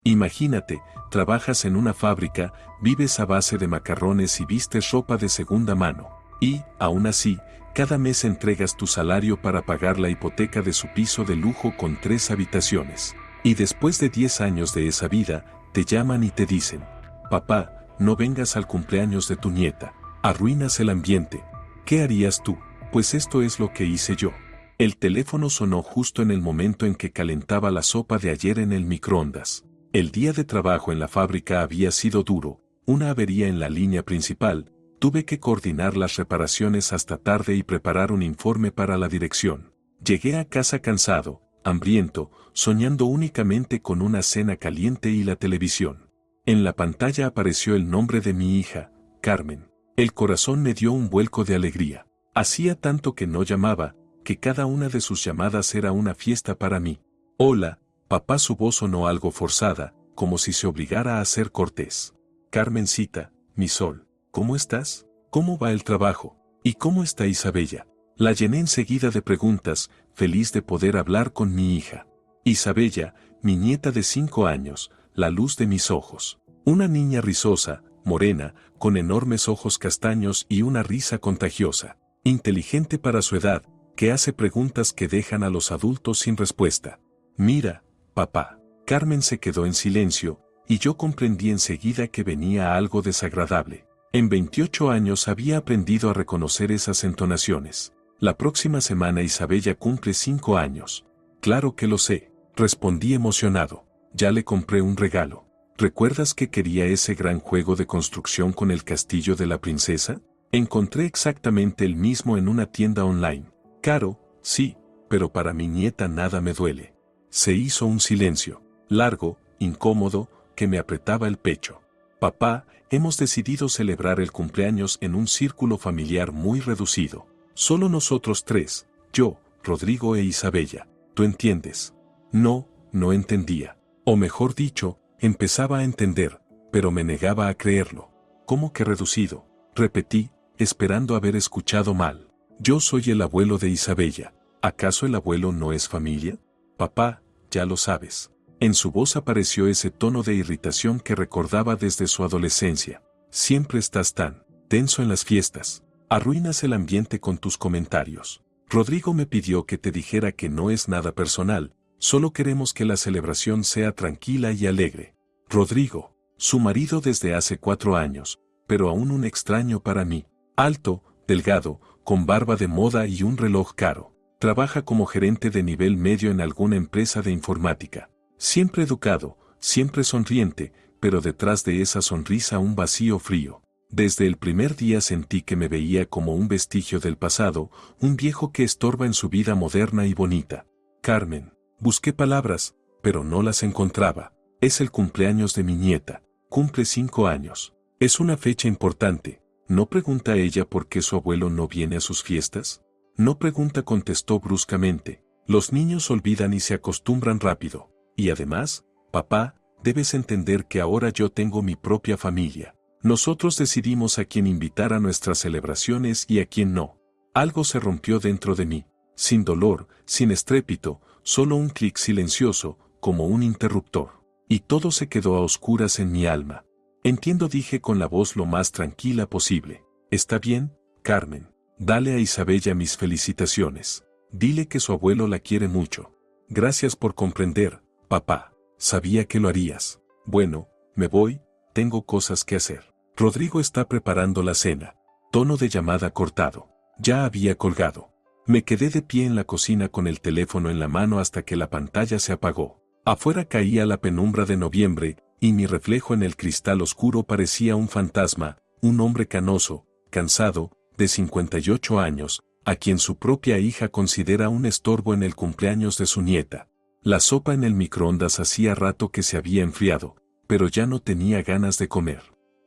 Imagínate, trabajas en una fábrica, vives a base de macarrones y vistes ropa de segunda mano. Y, aún así, cada mes entregas tu salario para pagar la hipoteca de su piso de lujo con 3 habitaciones. Y después de 10 años de esa vida, te llaman y te dicen: papá, no vengas al cumpleaños de tu nieta. Arruinas el ambiente. ¿Qué harías tú? Pues esto es lo que hice yo. El teléfono sonó justo en el momento en que calentaba la sopa de ayer en el microondas. El día de trabajo en la fábrica había sido duro, una avería en la línea principal, tuve que coordinar las reparaciones hasta tarde y preparar un informe para la dirección. Llegué a casa cansado, hambriento, soñando únicamente con una cena caliente y la televisión. En la pantalla apareció el nombre de mi hija, Carmen. El corazón me dio un vuelco de alegría. Hacía tanto que no llamaba, que cada una de sus llamadas era una fiesta para mí. Hola, papá. Su voz sonó algo forzada, como si se obligara a ser cortés. Carmencita, mi sol, ¿cómo estás? ¿Cómo va el trabajo? ¿Y cómo está Isabella? La llené enseguida de preguntas, feliz de poder hablar con mi hija. Isabella, mi nieta de 5 años, la luz de mis ojos. Una niña rizosa, morena, con enormes ojos castaños y una risa contagiosa. Inteligente para su edad, que hace preguntas que dejan a los adultos sin respuesta. Mira, papá. Carmen se quedó en silencio, y yo comprendí enseguida que venía algo desagradable. En 28 años había aprendido a reconocer esas entonaciones. La próxima semana Isabella cumple 5 años. Claro que lo sé, respondí emocionado. Ya le compré un regalo. ¿Recuerdas que quería ese gran juego de construcción con el castillo de la princesa? Encontré exactamente el mismo en una tienda online. Caro, sí, pero para mi nieta nada me duele. Se hizo un silencio, largo, incómodo, que me apretaba el pecho. Papá, hemos decidido celebrar el cumpleaños en un círculo familiar muy reducido. Solo nosotros 3, yo, Rodrigo e Isabella. ¿Tú entiendes? No, no entendía. O mejor dicho, empezaba a entender, pero me negaba a creerlo. ¿Cómo que reducido? Repetí, esperando haber escuchado mal. Yo soy el abuelo de Isabella. ¿Acaso el abuelo no es familia? Papá, ya lo sabes. En su voz apareció ese tono de irritación que recordaba desde su adolescencia. Siempre estás tan tenso en las fiestas. Arruinas el ambiente con tus comentarios. Rodrigo me pidió que te dijera que no es nada personal, solo queremos que la celebración sea tranquila y alegre. Rodrigo, su marido desde hace 4 años, pero aún un extraño para mí. Alto, delgado, con barba de moda y un reloj caro. Trabaja como gerente de nivel medio en alguna empresa de informática. Siempre educado, siempre sonriente, pero detrás de esa sonrisa un vacío frío. Desde el primer día sentí que me veía como un vestigio del pasado, un viejo que estorba en su vida moderna y bonita. Carmen. Busqué palabras, pero no las encontraba. Es el cumpleaños de mi nieta. Cumple 5 años. Es una fecha importante. ¿No pregunta ella por qué su abuelo no viene a sus fiestas? No pregunta, contestó bruscamente. Los niños olvidan y se acostumbran rápido. Y además, papá, debes entender que ahora yo tengo mi propia familia. Nosotros decidimos a quién invitar a nuestras celebraciones y a quién no. Algo se rompió dentro de mí. Sin dolor, sin estrépito, solo un clic silencioso, como un interruptor. Y todo se quedó a oscuras en mi alma. Entiendo, dije con la voz lo más tranquila posible. Está bien, Carmen. Dale a Isabella mis felicitaciones. Dile que su abuelo la quiere mucho. Gracias por comprender, papá. Sabía que lo harías. Bueno, me voy, tengo cosas que hacer. Rodrigo está preparando la cena. Tono de llamada cortado. Ya había colgado. Me quedé de pie en la cocina con el teléfono en la mano hasta que la pantalla se apagó. Afuera caía la penumbra de noviembre, y mi reflejo en el cristal oscuro parecía un fantasma, un hombre canoso, cansado, de 58 años, a quien su propia hija considera un estorbo en el cumpleaños de su nieta. La sopa en el microondas hacía rato que se había enfriado, pero ya no tenía ganas de comer.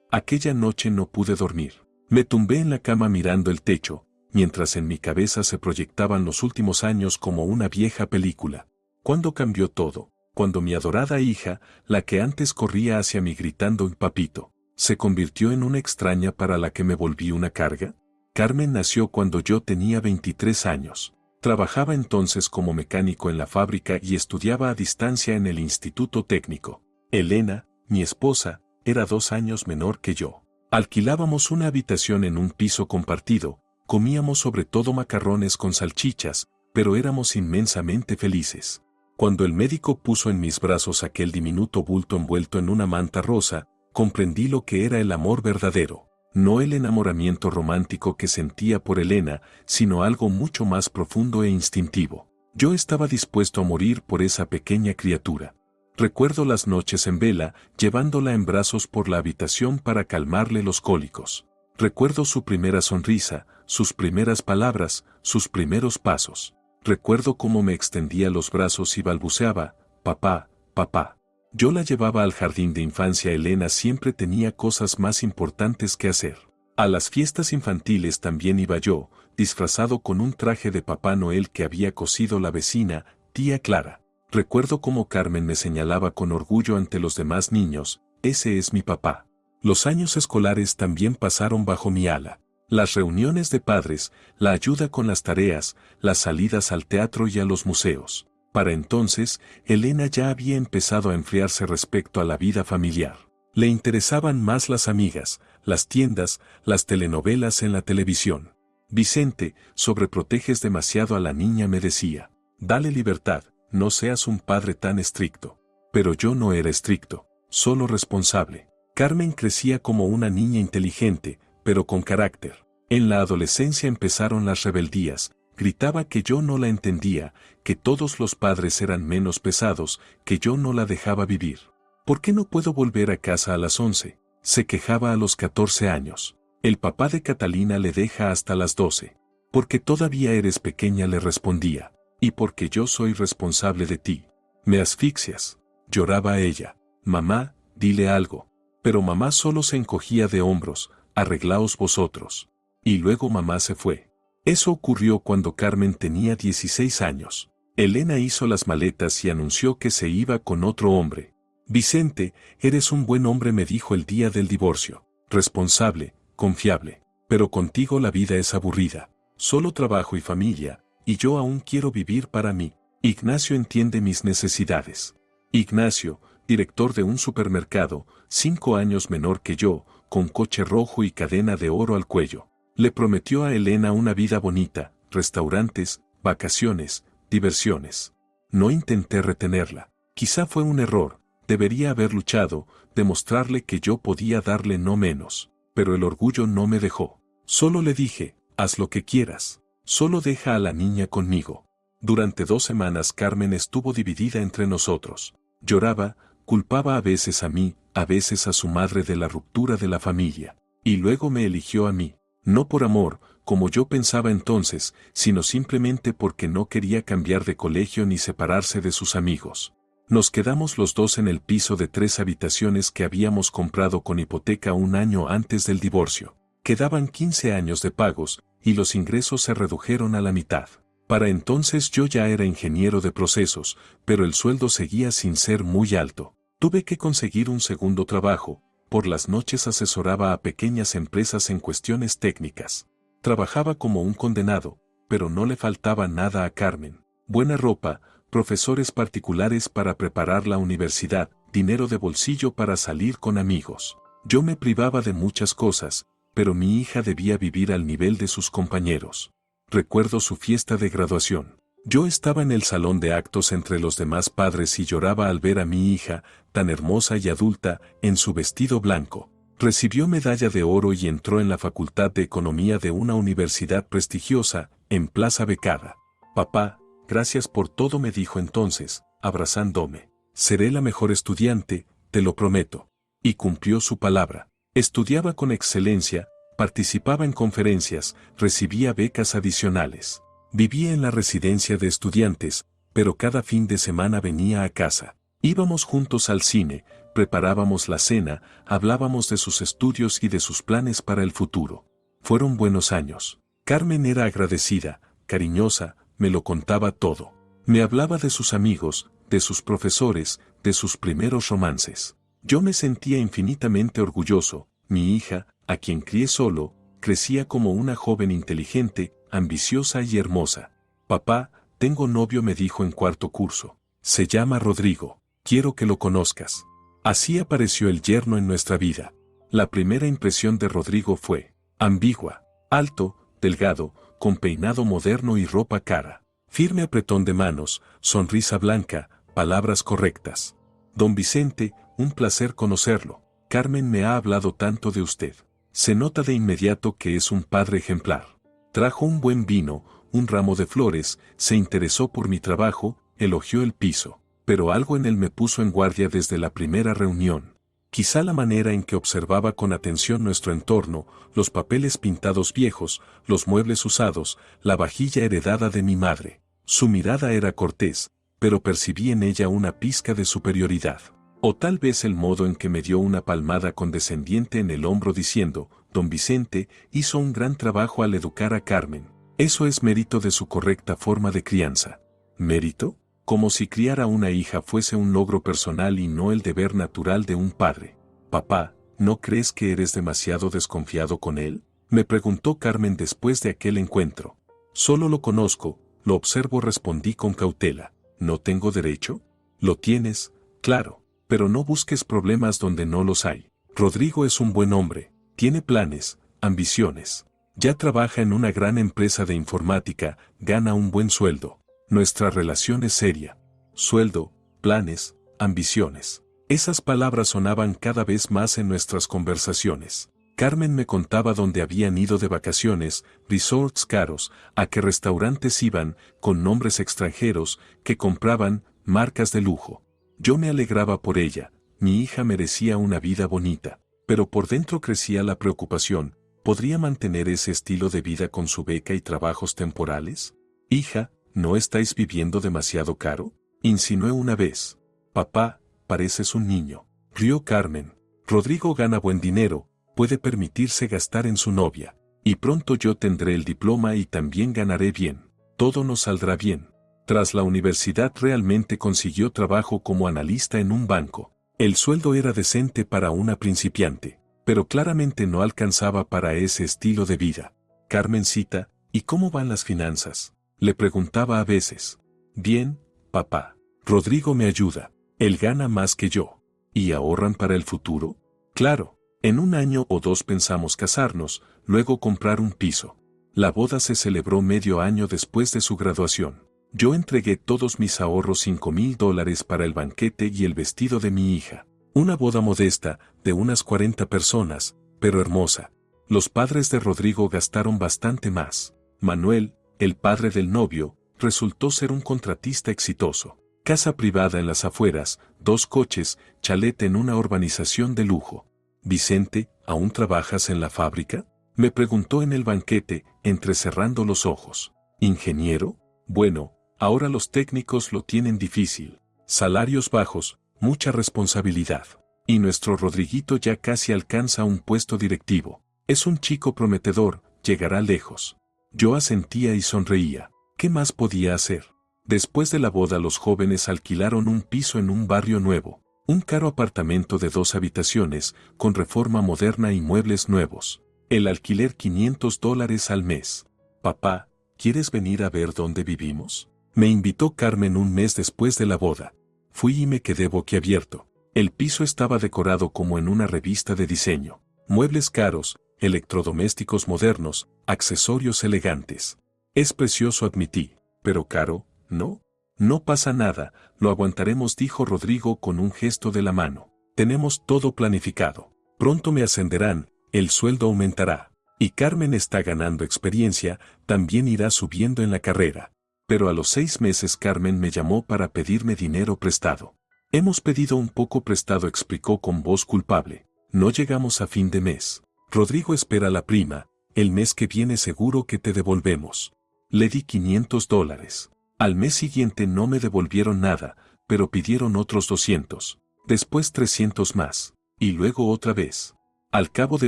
Aquella noche no pude dormir. Me tumbé en la cama mirando el techo, mientras en mi cabeza se proyectaban los últimos años como una vieja película. ¿Cuándo cambió todo? Cuando mi adorada hija, la que antes corría hacia mí gritando papito, se convirtió en una extraña para la que me volví una carga. Carmen nació cuando yo tenía 23 años. Trabajaba entonces como mecánico en la fábrica y estudiaba a distancia en el instituto técnico. Elena, mi esposa, era 2 años menor que yo. Alquilábamos una habitación en un piso compartido, comíamos sobre todo macarrones con salchichas, pero éramos inmensamente felices. Cuando el médico puso en mis brazos aquel diminuto bulto envuelto en una manta rosa, comprendí lo que era el amor verdadero. No el enamoramiento romántico que sentía por Elena, sino algo mucho más profundo e instintivo. Yo estaba dispuesto a morir por esa pequeña criatura. Recuerdo las noches en vela, llevándola en brazos por la habitación para calmarle los cólicos. Recuerdo su primera sonrisa, sus primeras palabras, sus primeros pasos. Recuerdo cómo me extendía los brazos y balbuceaba, papá, papá. Yo la llevaba al jardín de infancia. Elena siempre tenía cosas más importantes que hacer. A las fiestas infantiles también iba yo, disfrazado con un traje de Papá Noel que había cosido la vecina, tía Clara. Recuerdo cómo Carmen me señalaba con orgullo ante los demás niños, ese es mi papá. Los años escolares también pasaron bajo mi ala. Las reuniones de padres, la ayuda con las tareas, las salidas al teatro y a los museos. Para entonces, Elena ya había empezado a enfriarse respecto a la vida familiar. Le interesaban más las amigas, las tiendas, las telenovelas en la televisión. Vicente, sobreproteges demasiado a la niña, me decía. Dale libertad, no seas un padre tan estricto. Pero yo no era estricto, solo responsable. Carmen crecía como una niña inteligente, pero con carácter. En la adolescencia empezaron las rebeldías. Gritaba que yo no la entendía, que todos los padres eran menos pesados, que yo no la dejaba vivir. ¿Por qué no puedo volver a casa a las 11? Se quejaba a los 14 años. El papá de Catalina le deja hasta las 12. Porque todavía eres pequeña, le respondía. Y porque yo soy responsable de ti. Me asfixias. Lloraba ella. Mamá, dile algo. Pero mamá solo se encogía de hombros. Arreglaos vosotros. Y luego mamá se fue. Eso ocurrió cuando Carmen tenía 16 años. Elena hizo las maletas y anunció que se iba con otro hombre. Vicente, eres un buen hombre, me dijo el día del divorcio. Responsable, confiable. Pero contigo la vida es aburrida. Solo trabajo y familia, y yo aún quiero vivir para mí. Ignacio entiende mis necesidades. Ignacio, director de un supermercado, 5 años menor que yo, con coche rojo y cadena de oro al cuello. Le prometió a Elena una vida bonita, restaurantes, vacaciones, diversiones. No intenté retenerla. Quizá fue un error, debería haber luchado, demostrarle que yo podía darle no menos. Pero el orgullo no me dejó. Solo le dije, haz lo que quieras. Solo deja a la niña conmigo. Durante 2 semanas Carmen estuvo dividida entre nosotros. Lloraba, culpaba a veces a mí, a veces a su madre de la ruptura de la familia. Y luego me eligió a mí. No por amor, como yo pensaba entonces, sino simplemente porque no quería cambiar de colegio ni separarse de sus amigos. Nos quedamos los dos en el piso de 3 habitaciones que habíamos comprado con hipoteca un año antes del divorcio. Quedaban 15 años de pagos, y los ingresos se redujeron a la mitad. Para entonces yo ya era ingeniero de procesos, pero el sueldo seguía sin ser muy alto. Tuve que conseguir un segundo trabajo. Por las noches asesoraba a pequeñas empresas en cuestiones técnicas. Trabajaba como un condenado, pero no le faltaba nada a Carmen. Buena ropa, profesores particulares para preparar la universidad, dinero de bolsillo para salir con amigos. Yo me privaba de muchas cosas, pero mi hija debía vivir al nivel de sus compañeros. Recuerdo su fiesta de graduación. Yo estaba en el salón de actos entre los demás padres y lloraba al ver a mi hija, tan hermosa y adulta, en su vestido blanco. Recibió medalla de oro y entró en la Facultad de Economía de una universidad prestigiosa, en Plaza Becada. Papá, gracias por todo, me dijo entonces, abrazándome. Seré la mejor estudiante, te lo prometo. Y cumplió su palabra. Estudiaba con excelencia, participaba en conferencias, recibía becas adicionales. Vivía en la residencia de estudiantes, pero cada fin de semana venía a casa. Íbamos juntos al cine, preparábamos la cena, hablábamos de sus estudios y de sus planes para el futuro. Fueron buenos años. Carmen era agradecida, cariñosa, me lo contaba todo. Me hablaba de sus amigos, de sus profesores, de sus primeros romances. Yo me sentía infinitamente orgulloso. Mi hija, a quien crié solo, crecía como una joven inteligente, ambiciosa y hermosa. Papá, tengo novio, me dijo en 4º curso. Se llama Rodrigo. Quiero que lo conozcas. Así apareció el yerno en nuestra vida. La primera impresión de Rodrigo fue ambigua, alto, delgado, con peinado moderno y ropa cara, firme apretón de manos, sonrisa blanca, palabras correctas. Don Vicente, un placer conocerlo. Carmen me ha hablado tanto de usted. Se nota de inmediato que es un padre ejemplar. Trajo un buen vino, un ramo de flores, se interesó por mi trabajo, elogió el piso, pero algo en él me puso en guardia desde la primera reunión. Quizá la manera en que observaba con atención nuestro entorno, los papeles pintados viejos, los muebles usados, la vajilla heredada de mi madre. Su mirada era cortés, pero percibí en ella una pizca de superioridad. O tal vez el modo en que me dio una palmada condescendiente en el hombro diciendo, Don Vicente hizo un gran trabajo al educar a Carmen. Eso es mérito de su correcta forma de crianza. ¿Mérito? Como si criar a una hija fuese un logro personal y no el deber natural de un padre. Papá, ¿no crees que eres demasiado desconfiado con él? Me preguntó Carmen después de aquel encuentro. Solo lo conozco, lo observo, respondí con cautela. ¿No tengo derecho? Lo tienes, claro, pero no busques problemas donde no los hay. Rodrigo es un buen hombre, tiene planes, ambiciones. Ya trabaja en una gran empresa de informática, gana un buen sueldo. Nuestra relación es seria. Sueldo, planes, ambiciones. Esas palabras sonaban cada vez más en nuestras conversaciones. Carmen me contaba dónde habían ido de vacaciones, resorts caros, a qué restaurantes iban, con nombres extranjeros, que compraban, marcas de lujo. Yo me alegraba por ella, mi hija merecía una vida bonita, pero por dentro crecía la preocupación, ¿podría mantener ese estilo de vida con su beca y trabajos temporales? Hija, ¿no estáis viviendo demasiado caro? Insinué una vez. Papá, pareces un niño. Rió Carmen. Rodrigo gana buen dinero, puede permitirse gastar en su novia. Y pronto yo tendré el diploma y también ganaré bien. Todo nos saldrá bien. Tras la universidad realmente consiguió trabajo como analista en un banco. El sueldo era decente para una principiante, pero claramente no alcanzaba para ese estilo de vida. Carmencita, ¿y cómo van las finanzas? Le preguntaba a veces. Bien, papá. Rodrigo me ayuda. Él gana más que yo. ¿Y ahorran para el futuro? Claro, en 1 año o 2 pensamos casarnos, luego comprar un piso. La boda se celebró medio año después de su graduación. Yo entregué todos mis ahorros, $5,000 para el banquete y el vestido de mi hija. Una boda modesta, de unas 40 personas, pero hermosa. Los padres de Rodrigo gastaron bastante más. Manuel, el padre del novio, resultó ser un contratista exitoso. Casa privada en las afueras, 2 coches, chalet en una urbanización de lujo. Vicente, ¿aún trabajas en la fábrica? Me preguntó en el banquete, entrecerrando los ojos. ¿Ingeniero? Bueno, ahora los técnicos lo tienen difícil. Salarios bajos, mucha responsabilidad. Y nuestro Rodriguito ya casi alcanza un puesto directivo. Es un chico prometedor, llegará lejos. Yo asentía y sonreía. ¿Qué más podía hacer? Después de la boda los jóvenes alquilaron un piso en un barrio nuevo. Un caro apartamento de 2 habitaciones, con reforma moderna y muebles nuevos. El alquiler $500 al mes. Papá, ¿quieres venir a ver dónde vivimos? Me invitó Carmen un mes después de la boda. Fui y me quedé boquiabierto. El piso estaba decorado como en una revista de diseño. Muebles caros, electrodomésticos modernos, accesorios elegantes. Es precioso, admití. Pero caro, ¿no? No pasa nada, lo aguantaremos, dijo Rodrigo con un gesto de la mano. Tenemos todo planificado. Pronto me ascenderán, el sueldo aumentará. Y Carmen está ganando experiencia, también irá subiendo en la carrera. Pero a los 6 meses Carmen me llamó para pedirme dinero prestado. Hemos pedido un poco prestado, explicó con voz culpable. No llegamos a fin de mes. Rodrigo espera la prima, el mes que viene seguro que te devolvemos. Le di $500. Al mes siguiente no me devolvieron nada, pero pidieron otros 200. Después 300 más. Y luego otra vez. Al cabo de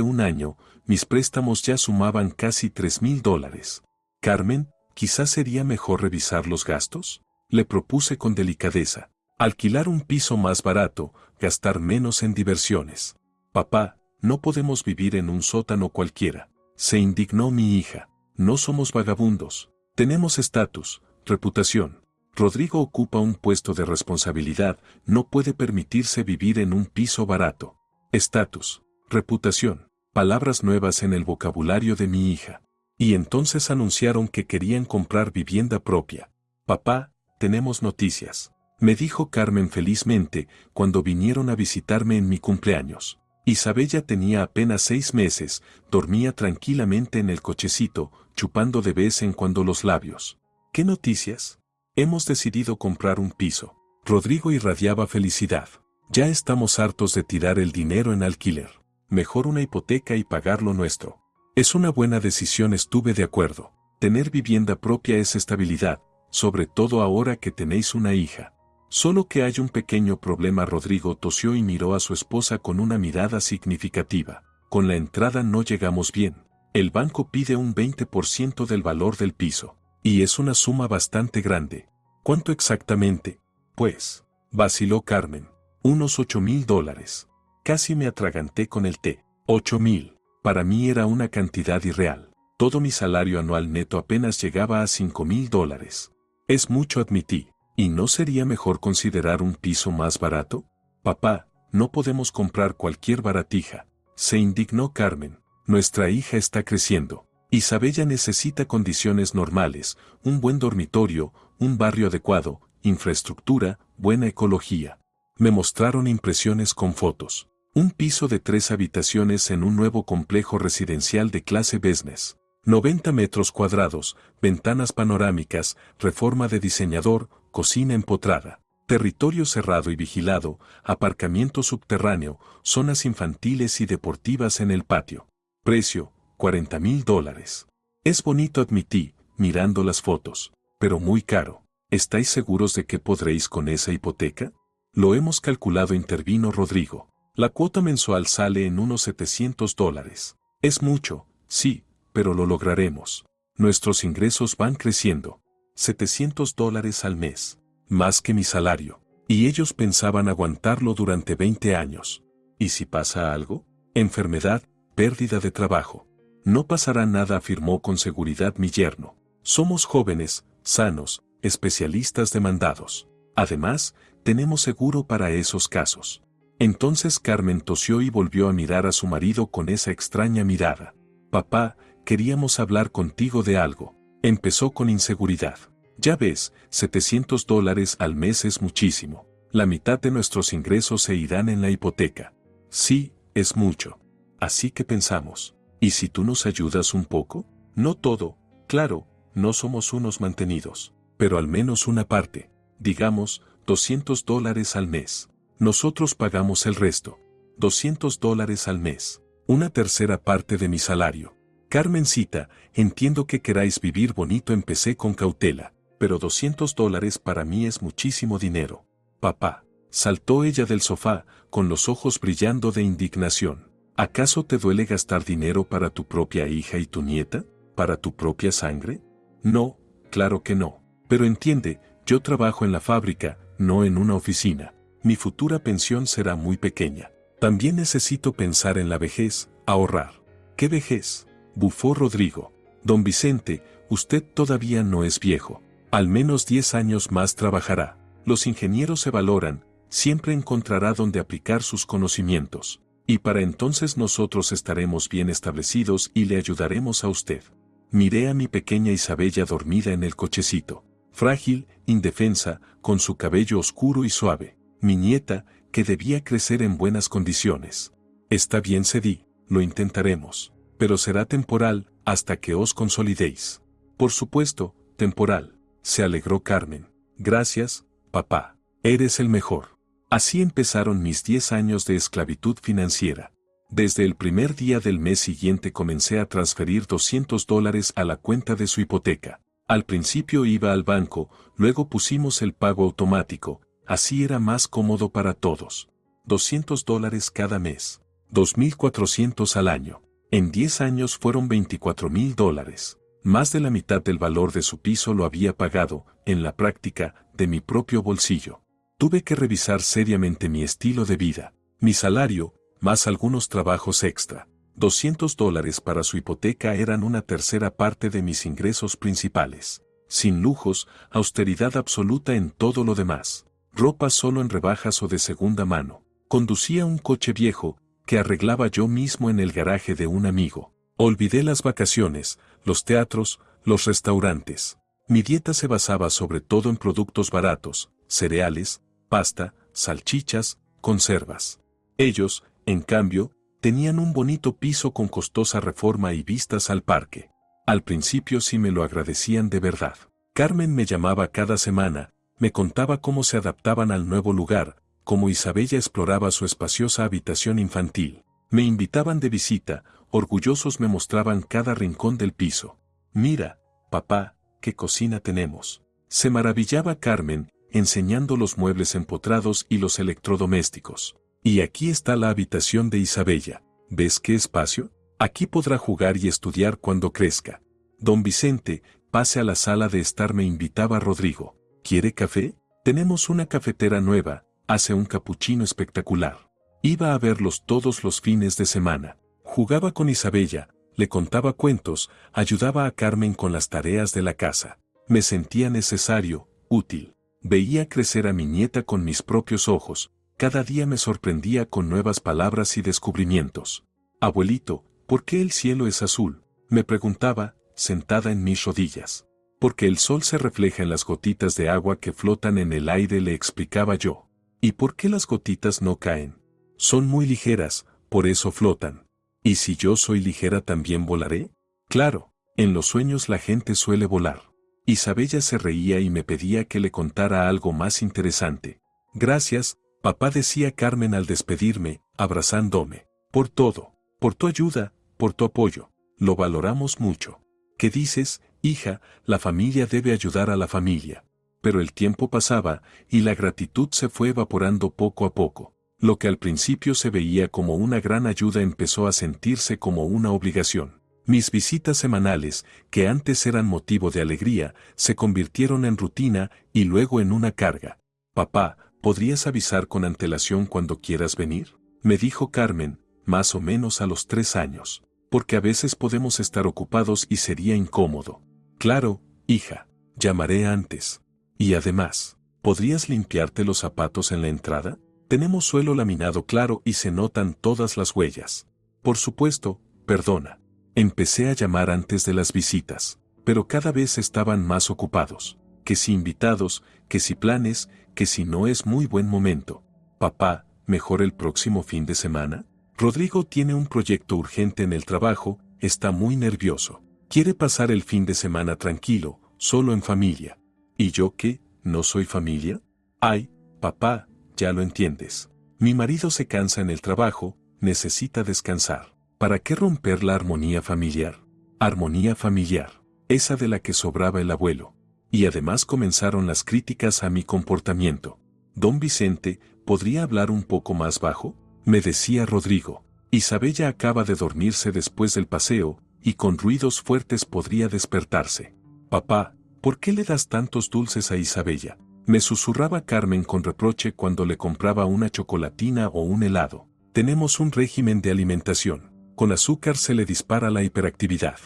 1 año, mis préstamos ya sumaban casi $3,000. Carmen, quizás sería mejor revisar los gastos. Le propuse con delicadeza. Alquilar un piso más barato, gastar menos en diversiones. Papá, no podemos vivir en un sótano cualquiera. Se indignó mi hija. No somos vagabundos. Tenemos estatus, reputación. Rodrigo ocupa un puesto de responsabilidad, no puede permitirse vivir en un piso barato. Estatus, reputación, palabras nuevas en el vocabulario de mi hija. Y entonces anunciaron que querían comprar vivienda propia. Papá, tenemos noticias, me dijo Carmen felizmente cuando vinieron a visitarme en mi cumpleaños. Isabella tenía apenas 6 meses, dormía tranquilamente en el cochecito, chupando de vez en cuando los labios. ¿Qué noticias? Hemos decidido comprar un piso. Rodrigo irradiaba felicidad. Ya estamos hartos de tirar el dinero en alquiler. Mejor una hipoteca y pagar lo nuestro. Es una buena decisión, estuve de acuerdo. Tener vivienda propia es estabilidad, sobre todo ahora que tenéis una hija. Solo que hay un pequeño problema. Rodrigo tosió y miró a su esposa con una mirada significativa. Con la entrada no llegamos bien. El banco pide un 20% del valor del piso. Y es una suma bastante grande. ¿Cuánto exactamente? Pues, vaciló Carmen. Unos $8,000. Casi me atraganté con el té. 8,000. Para mí era una cantidad irreal. Todo mi salario anual neto apenas llegaba a $5,000. Es mucho, admití. ¿Y no sería mejor considerar un piso más barato? Papá, no podemos comprar cualquier baratija. Se indignó Carmen. Nuestra hija está creciendo. Isabella necesita condiciones normales, un buen dormitorio, un barrio adecuado, infraestructura, buena ecología. Me mostraron impresiones con fotos. Un piso de 3 habitaciones en un nuevo complejo residencial de clase business. 90 metros cuadrados, ventanas panorámicas, reforma de diseñador, cocina empotrada. Territorio cerrado y vigilado, aparcamiento subterráneo, zonas infantiles y deportivas en el patio. Precio, $40,000. Es bonito, admití, mirando las fotos, pero muy caro. ¿Estáis seguros de que podréis con esa hipoteca? Lo hemos calculado, intervino Rodrigo. La cuota mensual sale en unos $700. Es mucho, sí, pero lo lograremos. Nuestros ingresos van creciendo. $700 al mes. Más que mi salario. Y ellos pensaban aguantarlo durante 20 años. ¿Y si pasa algo? Enfermedad, pérdida de trabajo. No pasará nada, afirmó con seguridad mi yerno. Somos jóvenes, sanos, especialistas demandados. Además, tenemos seguro para esos casos. Entonces Carmen tosió y volvió a mirar a su marido con esa extraña mirada. Papá, queríamos hablar contigo de algo. Empezó con inseguridad. Ya ves, $700 al mes es muchísimo. La mitad de nuestros ingresos se irán en la hipoteca. Sí, es mucho. Así que pensamos, ¿y si tú nos ayudas un poco? No todo, claro, no somos unos mantenidos, pero al menos una parte, digamos, $200 al mes. Nosotros pagamos el resto. $200 al mes. Una tercera parte de mi salario. Carmencita, entiendo que queráis vivir bonito, empecé con cautela, pero $200 para mí es muchísimo dinero. Papá, saltó ella del sofá, con los ojos brillando de indignación. ¿Acaso te duele gastar dinero para tu propia hija y tu nieta? ¿Para tu propia sangre? No, claro que no. Pero entiende, yo trabajo en la fábrica, no en una oficina. Mi futura pensión será muy pequeña. También necesito pensar en la vejez, ahorrar. ¿Qué vejez? Bufó Rodrigo. Don Vicente, usted todavía no es viejo. Al menos 10 años más trabajará. Los ingenieros se valoran, siempre encontrará donde aplicar sus conocimientos. Y para entonces nosotros estaremos bien establecidos y le ayudaremos a usted. Miré a mi pequeña Isabella dormida en el cochecito. Frágil, indefensa, con su cabello oscuro y suave. Mi nieta, que debía crecer en buenas condiciones. Está bien, cedí, lo intentaremos. Pero será temporal, hasta que os consolidéis. Por supuesto, temporal, se alegró Carmen. Gracias, papá. Eres el mejor. Así empezaron mis 10 años de esclavitud financiera. Desde el primer día del mes siguiente comencé a transferir $200 a la cuenta de su hipoteca. Al principio iba al banco, luego pusimos el pago automático, así era más cómodo para todos. $200 cada mes. 2.400 al año. En 10 años fueron $24,000. Más de la mitad del valor de su piso lo había pagado, en la práctica, de mi propio bolsillo. Tuve que revisar seriamente mi estilo de vida, mi salario, más algunos trabajos extra. $200 para su hipoteca eran una tercera parte de mis ingresos principales. Sin lujos, austeridad absoluta en todo lo demás. Ropa solo en rebajas o de segunda mano. Conducía un coche viejo, que arreglaba yo mismo en el garaje de un amigo. Olvidé las vacaciones, los teatros, los restaurantes. Mi dieta se basaba sobre todo en productos baratos, cereales, pasta, salchichas, conservas. Ellos, en cambio, tenían un bonito piso con costosa reforma y vistas al parque. Al principio sí me lo agradecían de verdad. Carmen me llamaba cada semana, me contaba cómo se adaptaban al nuevo lugar, cómo Isabella exploraba su espaciosa habitación infantil. Me invitaban de visita, orgullosos me mostraban cada rincón del piso. Mira, papá, qué cocina tenemos. Se maravillaba Carmen, enseñando los muebles empotrados y los electrodomésticos. Y aquí está la habitación de Isabella. ¿Ves qué espacio? Aquí podrá jugar y estudiar cuando crezca. Don Vicente, pase a la sala de estar, me invitaba Rodrigo. ¿Quiere café? Tenemos una cafetera nueva, hace un capuchino espectacular. Iba a verlos todos los fines de semana. Jugaba con Isabella, le contaba cuentos, ayudaba a Carmen con las tareas de la casa. Me sentía necesario, útil. Veía crecer a mi nieta con mis propios ojos. Cada día me sorprendía con nuevas palabras y descubrimientos. Abuelito, ¿por qué el cielo es azul?, me preguntaba, sentada en mis rodillas. Porque el sol se refleja en las gotitas de agua que flotan en el aire, le explicaba yo. ¿Y por qué las gotitas no caen? Son muy ligeras, por eso flotan. ¿Y si yo soy ligera también volaré? Claro, en los sueños la gente suele volar. Isabella se reía y me pedía que le contara algo más interesante. Gracias, papá, decía Carmen al despedirme, abrazándome. Por todo, por tu ayuda, por tu apoyo. Lo valoramos mucho. ¿Qué dices, hija? La familia debe ayudar a la familia. Pero el tiempo pasaba, y la gratitud se fue evaporando poco a poco. Lo que al principio se veía como una gran ayuda empezó a sentirse como una obligación. Mis visitas semanales, que antes eran motivo de alegría, se convirtieron en rutina y luego en una carga. Papá, ¿podrías avisar con antelación cuando quieras venir?, me dijo Carmen, más o menos a los 3 años. Porque a veces podemos estar ocupados y sería incómodo. Claro, hija, llamaré antes. Y además, ¿podrías limpiarte los zapatos en la entrada? Tenemos suelo laminado claro y se notan todas las huellas. Por supuesto, perdona. Empecé a llamar antes de las visitas, pero cada vez estaban más ocupados. Que si invitados, que si planes, que si no es muy buen momento. Papá, ¿mejor el próximo fin de semana? Rodrigo tiene un proyecto urgente en el trabajo, está muy nervioso. Quiere pasar el fin de semana tranquilo, solo en familia. ¿Y yo qué? ¿No soy familia? Ay, papá, ya lo entiendes. Mi marido se cansa en el trabajo, necesita descansar. ¿Para qué romper la armonía familiar? Armonía familiar, esa de la que sobraba el abuelo. Y además comenzaron las críticas a mi comportamiento. Don Vicente, ¿podría hablar un poco más bajo?, me decía Rodrigo. Isabella acaba de dormirse después del paseo, y con ruidos fuertes podría despertarse. Papá, ¿por qué le das tantos dulces a Isabella?, me susurraba Carmen con reproche cuando le compraba una chocolatina o un helado. Tenemos un régimen de alimentación. Con azúcar se le dispara la hiperactividad.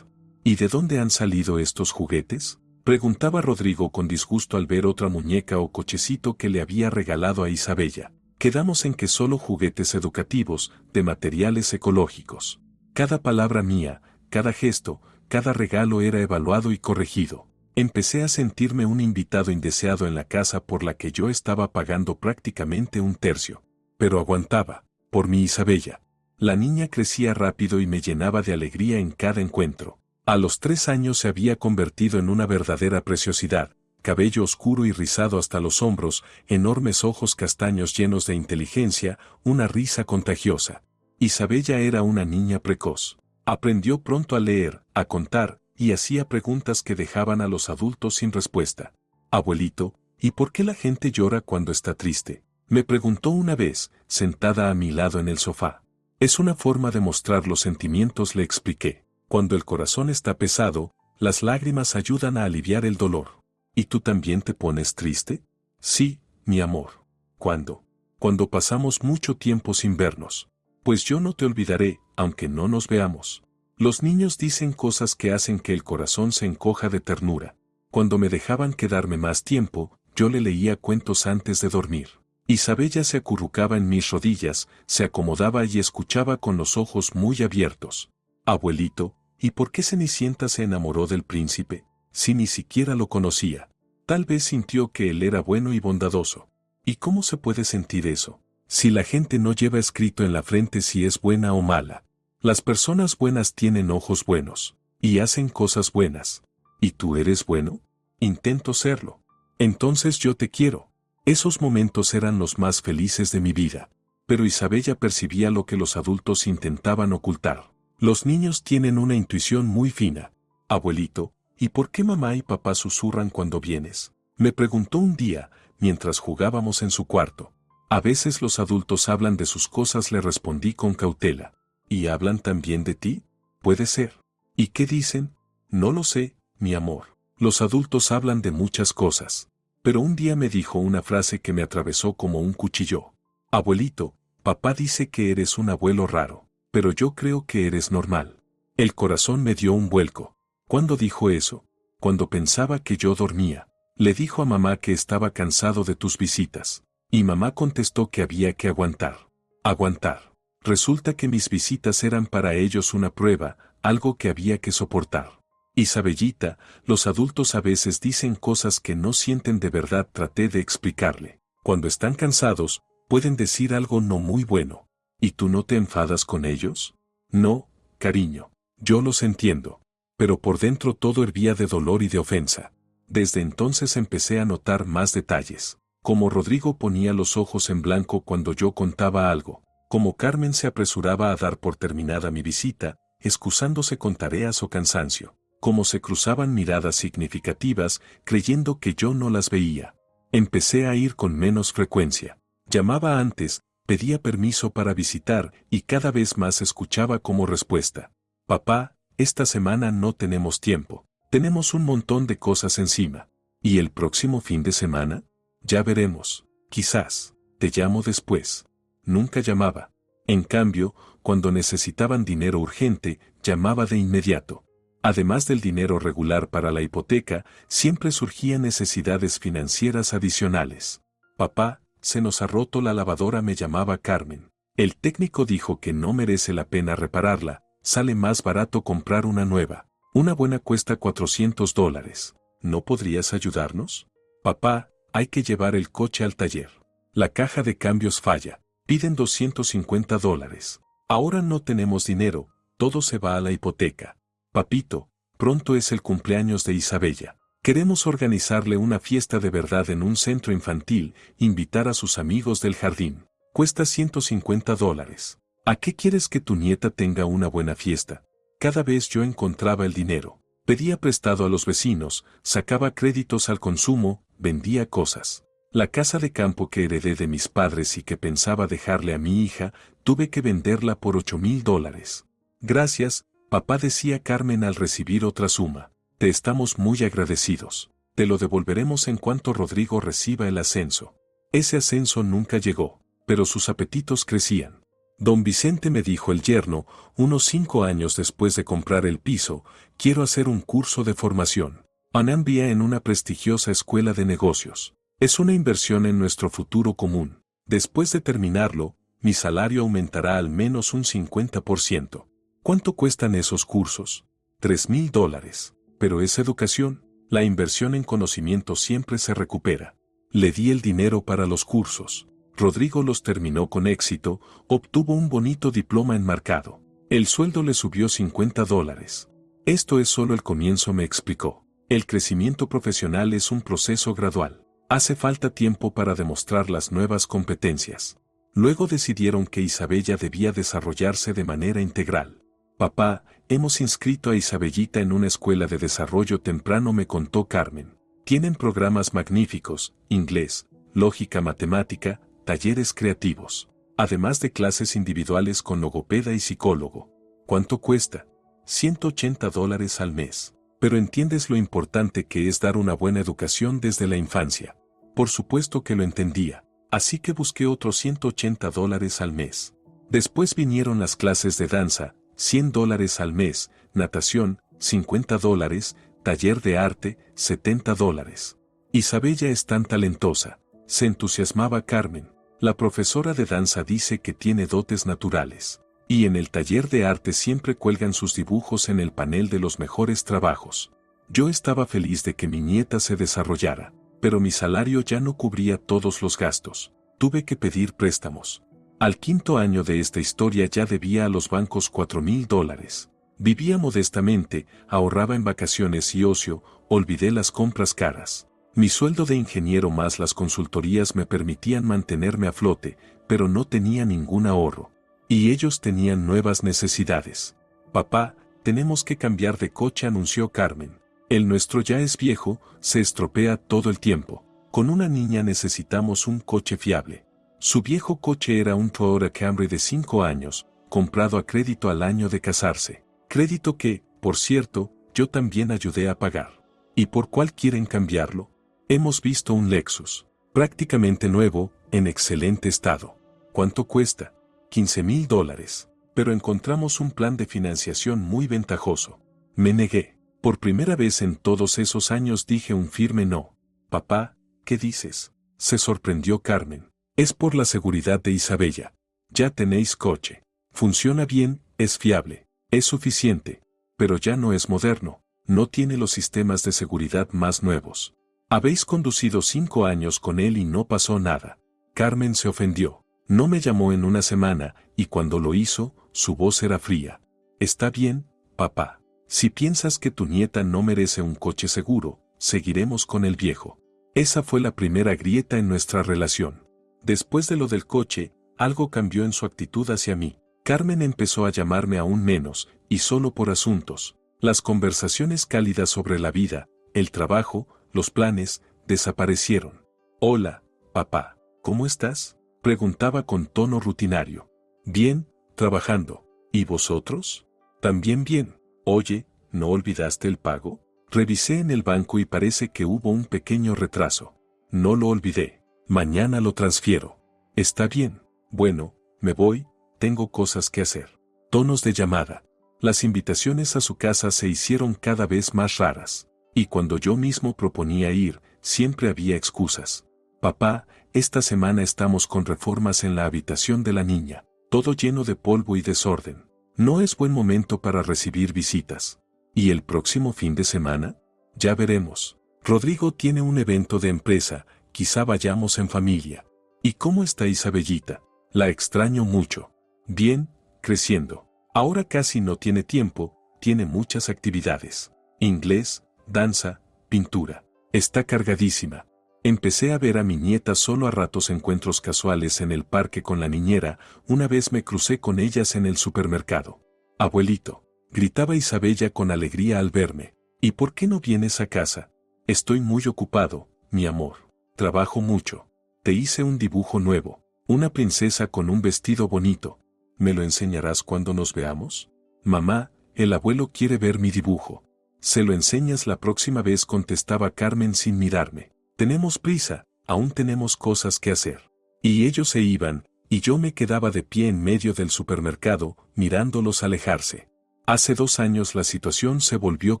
¿Y de dónde han salido estos juguetes?, preguntaba Rodrigo con disgusto al ver otra muñeca o cochecito que le había regalado a Isabella. Quedamos en que solo juguetes educativos, de materiales ecológicos. Cada palabra mía, cada gesto, cada regalo era evaluado y corregido. Empecé a sentirme un invitado indeseado en la casa por la que yo estaba pagando prácticamente 1/3. Pero aguantaba, por mi Isabella. La niña crecía rápido y me llenaba de alegría en cada encuentro. A los 3 años se había convertido en una verdadera preciosidad. Cabello oscuro y rizado hasta los hombros, enormes ojos castaños llenos de inteligencia, una risa contagiosa. Isabella era una niña precoz. Aprendió pronto a leer, a contar, y hacía preguntas que dejaban a los adultos sin respuesta. Abuelito, ¿y por qué la gente llora cuando está triste?, me preguntó una vez, sentada a mi lado en el sofá. Es una forma de mostrar los sentimientos, le expliqué. Cuando el corazón está pesado, las lágrimas ayudan a aliviar el dolor. ¿Y tú también te pones triste? Sí, mi amor. ¿Cuándo? Cuando pasamos mucho tiempo sin vernos. Pues yo no te olvidaré, aunque no nos veamos. Los niños dicen cosas que hacen que el corazón se encoja de ternura. Cuando me dejaban quedarme más tiempo, yo le leía cuentos antes de dormir. Isabella se acurrucaba en mis rodillas, se acomodaba y escuchaba con los ojos muy abiertos. Abuelito, ¿y por qué Cenicienta se enamoró del príncipe? Si ni siquiera lo conocía. Tal vez sintió que él era bueno y bondadoso. ¿Y cómo se puede sentir eso? Si la gente no lleva escrito en la frente si es buena o mala. Las personas buenas tienen ojos buenos. Y hacen cosas buenas. ¿Y tú eres bueno? Intento serlo. Entonces yo te quiero. Esos momentos eran los más felices de mi vida. Pero Isabella percibía lo que los adultos intentaban ocultar. Los niños tienen una intuición muy fina. Abuelito, ¿y por qué mamá y papá susurran cuando vienes? Me preguntó un día, mientras jugábamos en su cuarto. A veces los adultos hablan de sus cosas, le respondí con cautela. ¿Y hablan también de ti? Puede ser. ¿Y qué dicen? No lo sé, mi amor. Los adultos hablan de muchas cosas. Pero un día me dijo una frase que me atravesó como un cuchillo. Abuelito, papá dice que eres un abuelo raro, pero yo creo que eres normal. El corazón me dio un vuelco. ¿Cuándo dijo eso? Cuando pensaba que yo dormía. Le dijo a mamá que estaba cansado de tus visitas. Y mamá contestó que había que aguantar. Aguantar. Resulta que mis visitas eran para ellos una prueba, algo que había que soportar. Isabellita, los adultos a veces dicen cosas que no sienten de verdad, traté de explicarle. Cuando están cansados, pueden decir algo no muy bueno. ¿Y tú no te enfadas con ellos? No, cariño. Yo los entiendo. Pero por dentro todo hervía de dolor y de ofensa. Desde entonces empecé a notar más detalles. Como Rodrigo ponía los ojos en blanco cuando yo contaba algo. Como Carmen se apresuraba a dar por terminada mi visita, excusándose con tareas o cansancio. Como se cruzaban miradas significativas, creyendo que yo no las veía. Empecé a ir con menos frecuencia. Llamaba antes, pedía permiso para visitar y cada vez más escuchaba como respuesta. Papá, esta semana no tenemos tiempo. Tenemos un montón de cosas encima. ¿Y el próximo fin de semana? Ya veremos. Quizás. Te llamo después. Nunca llamaba. En cambio, cuando necesitaban dinero urgente, llamaba de inmediato. Además del dinero regular para la hipoteca, siempre surgían necesidades financieras adicionales. Papá, se nos ha roto la lavadora, me llamaba Carmen. El técnico dijo que no merece la pena repararla, sale más barato comprar una nueva. Una buena cuesta $400. ¿No podrías ayudarnos? Papá, hay que llevar el coche al taller. La caja de cambios falla. Piden $250. Ahora no tenemos dinero, todo se va a la hipoteca. Papito, pronto es el cumpleaños de Isabella. Queremos organizarle una fiesta de verdad en un centro infantil, invitar a sus amigos del jardín. Cuesta $150. ¿A qué quieres que tu nieta tenga una buena fiesta? Cada vez yo encontraba el dinero. Pedía prestado a los vecinos, sacaba créditos al consumo, vendía cosas. La casa de campo que heredé de mis padres y que pensaba dejarle a mi hija, tuve que venderla por $8,000. Gracias, papá, decía Carmen al recibir otra suma. Te estamos muy agradecidos. Te lo devolveremos en cuanto Rodrigo reciba el ascenso. Ese ascenso nunca llegó, pero sus apetitos crecían. Don Vicente, me dijo el yerno, unos 5 años después de comprar el piso, quiero hacer un curso de formación. Anambia en una prestigiosa escuela de negocios. Es una inversión en nuestro futuro común. Después de terminarlo, mi salario aumentará al menos un 50%. ¿Cuánto cuestan esos cursos? $3,000. Pero es educación. La inversión en conocimiento siempre se recupera. Le di el dinero para los cursos. Rodrigo los terminó con éxito, obtuvo un bonito diploma enmarcado. El sueldo le subió $50. Esto es solo el comienzo, me explicó. El crecimiento profesional es un proceso gradual. Hace falta tiempo para demostrar las nuevas competencias. Luego decidieron que Isabella debía desarrollarse de manera integral. Papá, hemos inscrito a Isabellita en una escuela de desarrollo temprano, me contó Carmen. Tienen programas magníficos, inglés, lógica matemática, talleres creativos, además de clases individuales con logopeda y psicólogo. ¿Cuánto cuesta? $180 al mes. Pero entiendes lo importante que es dar una buena educación desde la infancia. Por supuesto que lo entendía, así que busqué otros $180 al mes. Después vinieron las clases de danza, $100 al mes, natación, $50, taller de arte, $70. Isabella es tan talentosa. Se entusiasmaba Carmen. La profesora de danza dice que tiene dotes naturales. Y en el taller de arte siempre cuelgan sus dibujos en el panel de los mejores trabajos. Yo estaba feliz de que mi nieta se desarrollara, pero mi salario ya no cubría todos los gastos. Tuve que pedir préstamos. Al quinto año de esta historia ya debía a los bancos $4,000. Vivía modestamente, ahorraba en vacaciones y ocio, olvidé las compras caras. Mi sueldo de ingeniero más las consultorías me permitían mantenerme a flote, pero no tenía ningún ahorro. Y ellos tenían nuevas necesidades. Papá, tenemos que cambiar de coche, anunció Carmen. El nuestro ya es viejo, se estropea todo el tiempo. Con una niña necesitamos un coche fiable. Su viejo coche era un Toyota Camry de 5 años, comprado a crédito al año de casarse. Crédito que, por cierto, yo también ayudé a pagar. ¿Y por cuál quieren cambiarlo? Hemos visto un Lexus, prácticamente nuevo, en excelente estado. ¿Cuánto cuesta? $15,000. Pero encontramos un plan de financiación muy ventajoso. Me negué. Por primera vez en todos esos años dije un firme no. Papá, ¿qué dices? Se sorprendió Carmen. Es por la seguridad de Isabella. Ya tenéis coche. Funciona bien, es fiable, es suficiente. Pero ya no es moderno, no tiene los sistemas de seguridad más nuevos. Habéis conducido 5 años con él y no pasó nada. Carmen se ofendió. No me llamó en una semana, y cuando lo hizo, su voz era fría. Está bien, papá. Si piensas que tu nieta no merece un coche seguro, seguiremos con el viejo. Esa fue la primera grieta en nuestra relación. Después de lo del coche, algo cambió en su actitud hacia mí. Carmen empezó a llamarme aún menos, y solo por asuntos. Las conversaciones cálidas sobre la vida, el trabajo, los planes, desaparecieron. Hola, papá, ¿cómo estás? Preguntaba con tono rutinario. Bien, trabajando. ¿Y vosotros? También bien. Oye, ¿no olvidaste el pago? Revisé en el banco y parece que hubo un pequeño retraso. No lo olvidé. Mañana lo transfiero. Está bien. Bueno, me voy, tengo cosas que hacer. Tonos de llamada. Las invitaciones a su casa se hicieron cada vez más raras. Y cuando yo mismo proponía ir, siempre había excusas. Papá, esta semana estamos con reformas en la habitación de la niña, todo lleno de polvo y desorden. No es buen momento para recibir visitas. ¿Y el próximo fin de semana? Ya veremos. Rodrigo tiene un evento de empresa, quizá vayamos en familia. ¿Y cómo está Isabellita? La extraño mucho. Bien, creciendo. Ahora casi no tiene tiempo, tiene muchas actividades. Inglés, danza, pintura. Está cargadísima. Empecé a ver a mi nieta solo a ratos, encuentros casuales en el parque con la niñera. Una vez me crucé con ellas en el supermercado. Abuelito, gritaba Isabella con alegría al verme. ¿Y por qué no vienes a casa? Estoy muy ocupado, mi amor. Trabajo mucho. Te hice un dibujo nuevo. Una princesa con un vestido bonito. ¿Me lo enseñarás cuando nos veamos? Mamá, el abuelo quiere ver mi dibujo. Se lo enseñas la próxima vez, contestaba Carmen sin mirarme. Tenemos prisa, aún tenemos cosas que hacer. Y ellos se iban, y yo me quedaba de pie en medio del supermercado, mirándolos alejarse. Hace 2 años la situación se volvió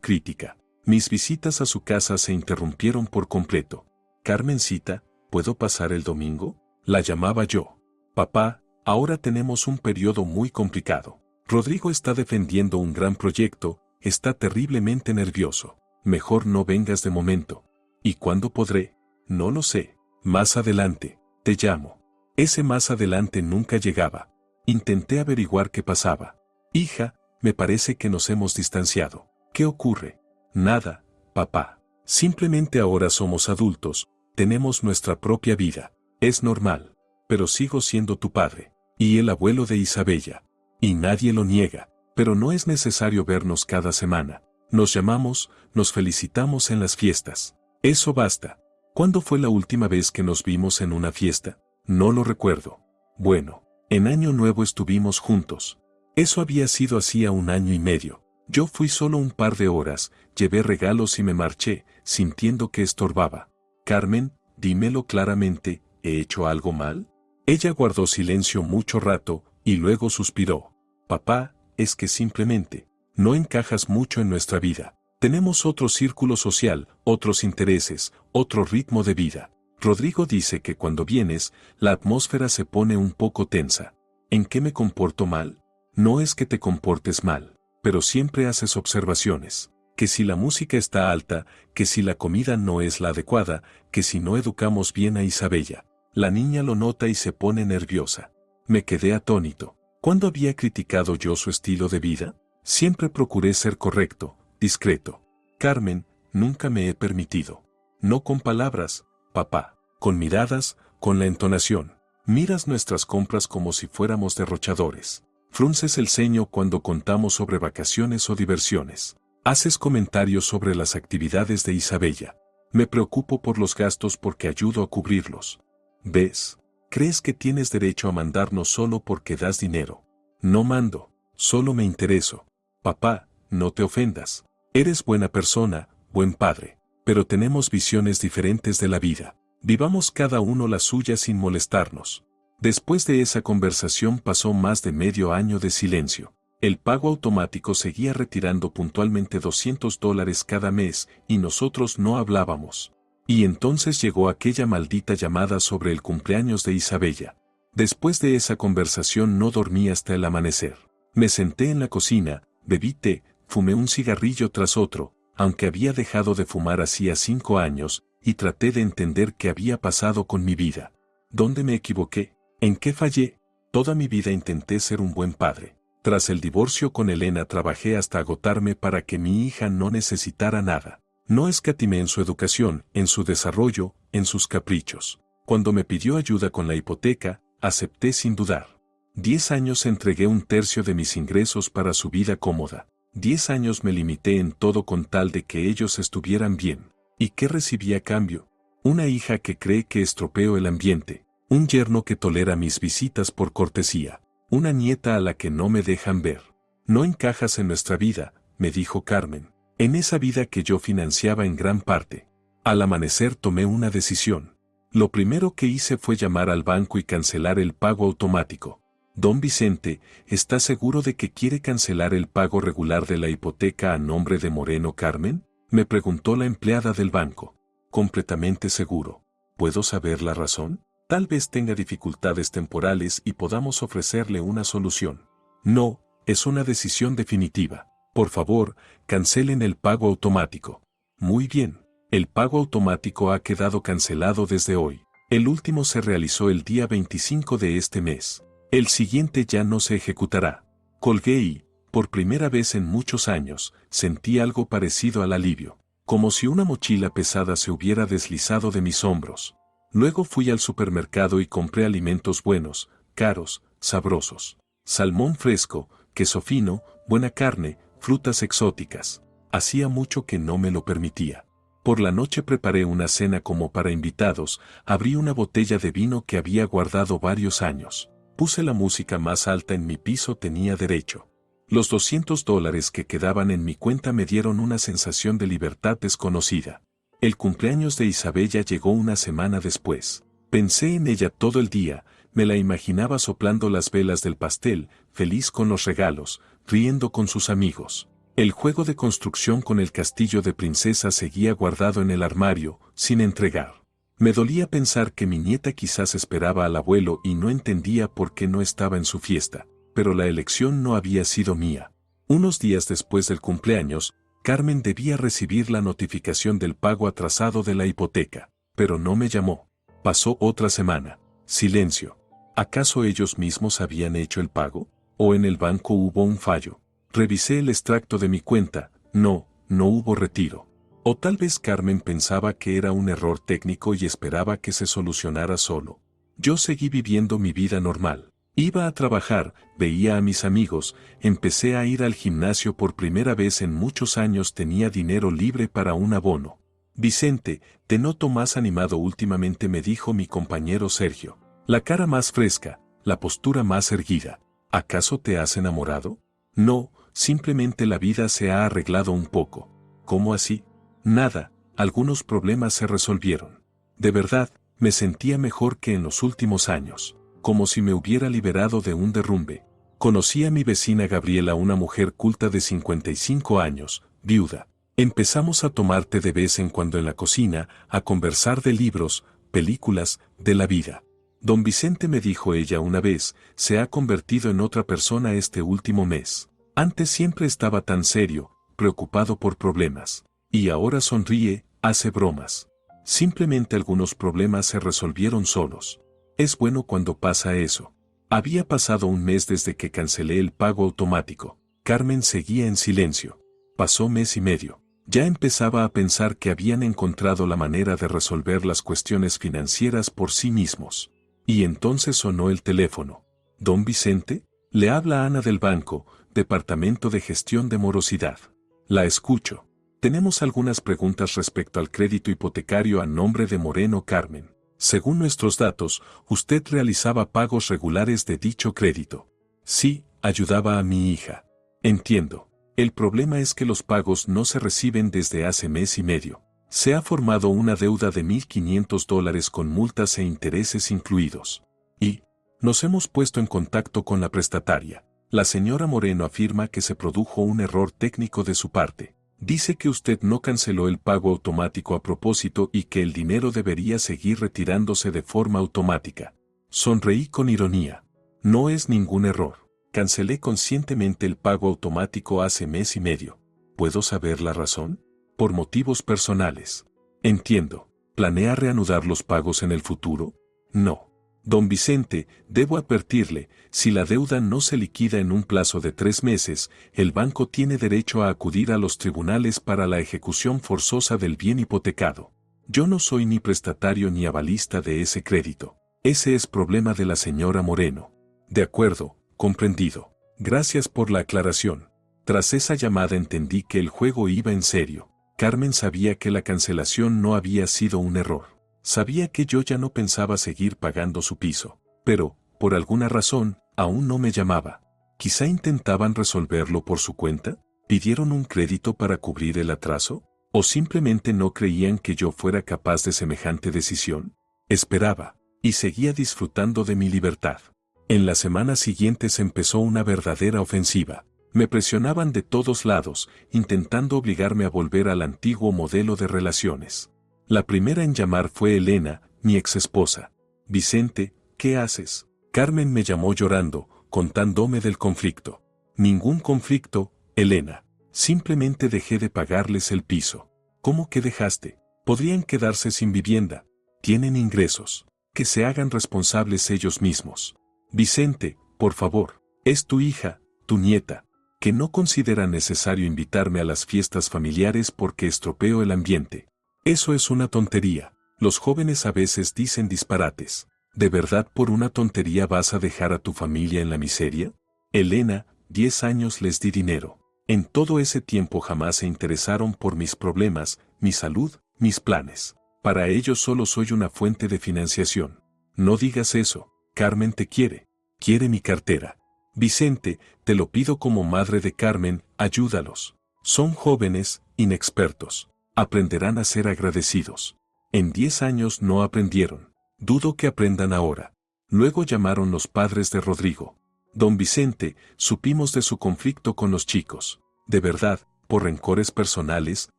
crítica. Mis visitas a su casa se interrumpieron por completo. Carmencita, ¿puedo pasar el domingo? La llamaba yo. Papá, ahora tenemos un periodo muy complicado. Rodrigo está defendiendo un gran proyecto, está terriblemente nervioso. Mejor no vengas de momento. ¿Y cuándo podré? No lo sé. Más adelante, te llamo. Ese más adelante nunca llegaba. Intenté averiguar qué pasaba. Hija, me parece que nos hemos distanciado. ¿Qué ocurre? Nada, papá. Simplemente ahora somos adultos, tenemos nuestra propia vida. Es normal. Pero sigo siendo tu padre. Y el abuelo de Isabella. Y nadie lo niega. Pero no es necesario vernos cada semana. Nos llamamos, nos felicitamos en las fiestas. Eso basta. ¿Cuándo fue la última vez que nos vimos en una fiesta? No lo recuerdo. Bueno, en Año Nuevo estuvimos juntos. Eso había sido hacía 1 año y medio. Yo fui solo un par de horas, llevé regalos y me marché, sintiendo que estorbaba. Carmen, dímelo claramente, ¿he hecho algo mal? Ella guardó silencio mucho rato, y luego suspiró. Papá, es que simplemente, no encajas mucho en nuestra vida. Tenemos otro círculo social, otros intereses, otro ritmo de vida. Rodrigo dice que cuando vienes, la atmósfera se pone un poco tensa. ¿En qué me comporto mal? No es que te comportes mal, pero siempre haces observaciones. Que si la música está alta, que si la comida no es la adecuada, que si no educamos bien a Isabella. La niña lo nota y se pone nerviosa. Me quedé atónito. ¿Cuándo había criticado yo su estilo de vida? Siempre procuré ser correcto, discreto. Carmen, nunca me he permitido. No con palabras, papá, con miradas, con la entonación. Miras nuestras compras como si fuéramos derrochadores. Frunces el ceño cuando contamos sobre vacaciones o diversiones. Haces comentarios sobre las actividades de Isabella. Me preocupo por los gastos porque ayudo a cubrirlos. ¿Ves? ¿Crees que tienes derecho a mandarnos solo porque das dinero? No mando, solo me intereso. Papá, no te ofendas. Eres buena persona, buen padre, pero tenemos visiones diferentes de la vida. Vivamos cada uno la suya sin molestarnos. Después de esa conversación pasó más de medio año de silencio. El pago automático seguía retirando puntualmente $200 cada mes y nosotros no hablábamos. Y entonces llegó aquella maldita llamada sobre el cumpleaños de Isabella. Después de esa conversación no dormí hasta el amanecer. Me senté en la cocina, bebí té, fumé un cigarrillo tras otro, aunque había dejado de fumar hacía 5 años, y traté de entender qué había pasado con mi vida. ¿Dónde me equivoqué? ¿En qué fallé? Toda mi vida intenté ser un buen padre. Tras el divorcio con Elena trabajé hasta agotarme para que mi hija no necesitara nada. No escatimé en su educación, en su desarrollo, en sus caprichos. Cuando me pidió ayuda con la hipoteca, acepté sin dudar. 10 años entregué un tercio de mis ingresos para su vida cómoda. 10 años me limité en todo con tal de que ellos estuvieran bien. ¿Y qué recibí a cambio? Una hija que cree que estropeo el ambiente. Un yerno que tolera mis visitas por cortesía. Una nieta a la que no me dejan ver. No encajas en nuestra vida, me dijo Carmen. En esa vida que yo financiaba en gran parte. Al amanecer tomé una decisión. Lo primero que hice fue llamar al banco y cancelar el pago automático. Don Vicente, ¿está seguro de que quiere cancelar el pago regular de la hipoteca a nombre de Moreno Carmen? Me preguntó la empleada del banco. Completamente seguro. ¿Puedo saber la razón? Tal vez tenga dificultades temporales y podamos ofrecerle una solución. No, es una decisión definitiva. Por favor, cancelen el pago automático. Muy bien, el pago automático ha quedado cancelado desde hoy. El último se realizó el día 25 de este mes. El siguiente ya no se ejecutará. Colgué y, por primera vez en muchos años, sentí algo parecido al alivio. Como si una mochila pesada se hubiera deslizado de mis hombros. Luego fui al supermercado y compré alimentos buenos, caros, sabrosos. Salmón fresco, queso fino, buena carne, frutas exóticas. Hacía mucho que no me lo permitía. Por la noche preparé una cena como para invitados, abrí una botella de vino que había guardado varios años. Puse la música más alta en mi piso tenía derecho. Los $200 que quedaban en mi cuenta me dieron una sensación de libertad desconocida. El cumpleaños de Isabella llegó una semana después. Pensé en ella todo el día, me la imaginaba soplando las velas del pastel, feliz con los regalos, riendo con sus amigos. El juego de construcción con el castillo de princesa seguía guardado en el armario, sin entregar. Me dolía pensar que mi nieta quizás esperaba al abuelo y no entendía por qué no estaba en su fiesta, pero la elección no había sido mía. Unos días después del cumpleaños, Carmen debía recibir la notificación del pago atrasado de la hipoteca, pero no me llamó. Pasó otra semana. Silencio. ¿Acaso ellos mismos habían hecho el pago? ¿O en el banco hubo un fallo? Revisé el extracto de mi cuenta. No hubo retiro. O tal vez Carmen pensaba que era un error técnico y esperaba que se solucionara solo. Yo seguí viviendo mi vida normal. Iba a trabajar, veía a mis amigos, empecé a ir al gimnasio por primera vez en muchos años, tenía dinero libre para un abono. Vicente, te noto más animado últimamente, me dijo mi compañero Sergio. La cara más fresca, la postura más erguida. ¿Acaso te has enamorado? No, simplemente la vida se ha arreglado un poco. ¿Cómo así? Nada, algunos problemas se resolvieron. De verdad, me sentía mejor que en los últimos años. Como si me hubiera liberado de un derrumbe. Conocí a mi vecina Gabriela, una mujer culta de 55 años, viuda. Empezamos a tomar té de vez en cuando en la cocina, a conversar de libros, películas, de la vida. Don Vicente, me dijo ella una vez, se ha convertido en otra persona este último mes. Antes siempre estaba tan serio, preocupado por problemas. Y ahora sonríe, hace bromas. Simplemente algunos problemas se resolvieron solos. Es bueno cuando pasa eso. Había pasado un mes desde que cancelé el pago automático. Carmen seguía en silencio. Pasó mes y medio. Ya empezaba a pensar que habían encontrado la manera de resolver las cuestiones financieras por sí mismos. Y entonces sonó el teléfono. ¿Don Vicente? Le habla Ana del banco, Departamento de Gestión de Morosidad. La escucho. Tenemos algunas preguntas respecto al crédito hipotecario a nombre de Moreno Carmen. Según nuestros datos, usted realizaba pagos regulares de dicho crédito. Sí, ayudaba a mi hija. Entiendo. El problema es que los pagos no se reciben desde hace mes y medio. Se ha formado una deuda de $1,500 con multas e intereses incluidos. Y nos hemos puesto en contacto con la prestataria. La señora Moreno afirma que se produjo un error técnico de su parte. Dice que usted no canceló el pago automático a propósito y que el dinero debería seguir retirándose de forma automática. Sonreí con ironía. No es ningún error. Cancelé conscientemente el pago automático hace mes y medio. ¿Puedo saber la razón? Por motivos personales. Entiendo. ¿Planea reanudar los pagos en el futuro? No. Don Vicente, debo advertirle, si la deuda no se liquida en un plazo de 3 meses, el banco tiene derecho a acudir a los tribunales para la ejecución forzosa del bien hipotecado. Yo no soy ni prestatario ni avalista de ese crédito. Ese es problema de la señora Moreno. De acuerdo, comprendido. Gracias por la aclaración. Tras esa llamada entendí que el juego iba en serio. Carmen sabía que la cancelación no había sido un error. Sabía que yo ya no pensaba seguir pagando su piso, pero, por alguna razón, aún no me llamaba. Quizá intentaban resolverlo por su cuenta, pidieron un crédito para cubrir el atraso, o simplemente no creían que yo fuera capaz de semejante decisión. Esperaba, y seguía disfrutando de mi libertad. En las semanas siguientes empezó una verdadera ofensiva. Me presionaban de todos lados, intentando obligarme a volver al antiguo modelo de relaciones. La primera en llamar fue Elena, mi exesposa. Vicente, ¿qué haces? Carmen me llamó llorando, contándome del conflicto. Ningún conflicto, Elena. Simplemente dejé de pagarles el piso. ¿Cómo que dejaste? Podrían quedarse sin vivienda. Tienen ingresos. Que se hagan responsables ellos mismos. Vicente, por favor. Es tu hija, tu nieta. Que no considera necesario invitarme a las fiestas familiares porque estropeo el ambiente. Eso es una tontería. Los jóvenes a veces dicen disparates. ¿De verdad por una tontería vas a dejar a tu familia en la miseria? Elena, 10 años les di dinero. En todo ese tiempo jamás se interesaron por mis problemas, mi salud, mis planes. Para ellos solo soy una fuente de financiación. No digas eso. Carmen te quiere. Quiere mi cartera. Vicente, te lo pido como madre de Carmen, ayúdalos. Son jóvenes, inexpertos. Aprenderán a ser agradecidos. En 10 años no aprendieron. Dudo que aprendan ahora. Luego llamaron los padres de Rodrigo. Don Vicente, supimos de su conflicto con los chicos. De verdad, por rencores personales,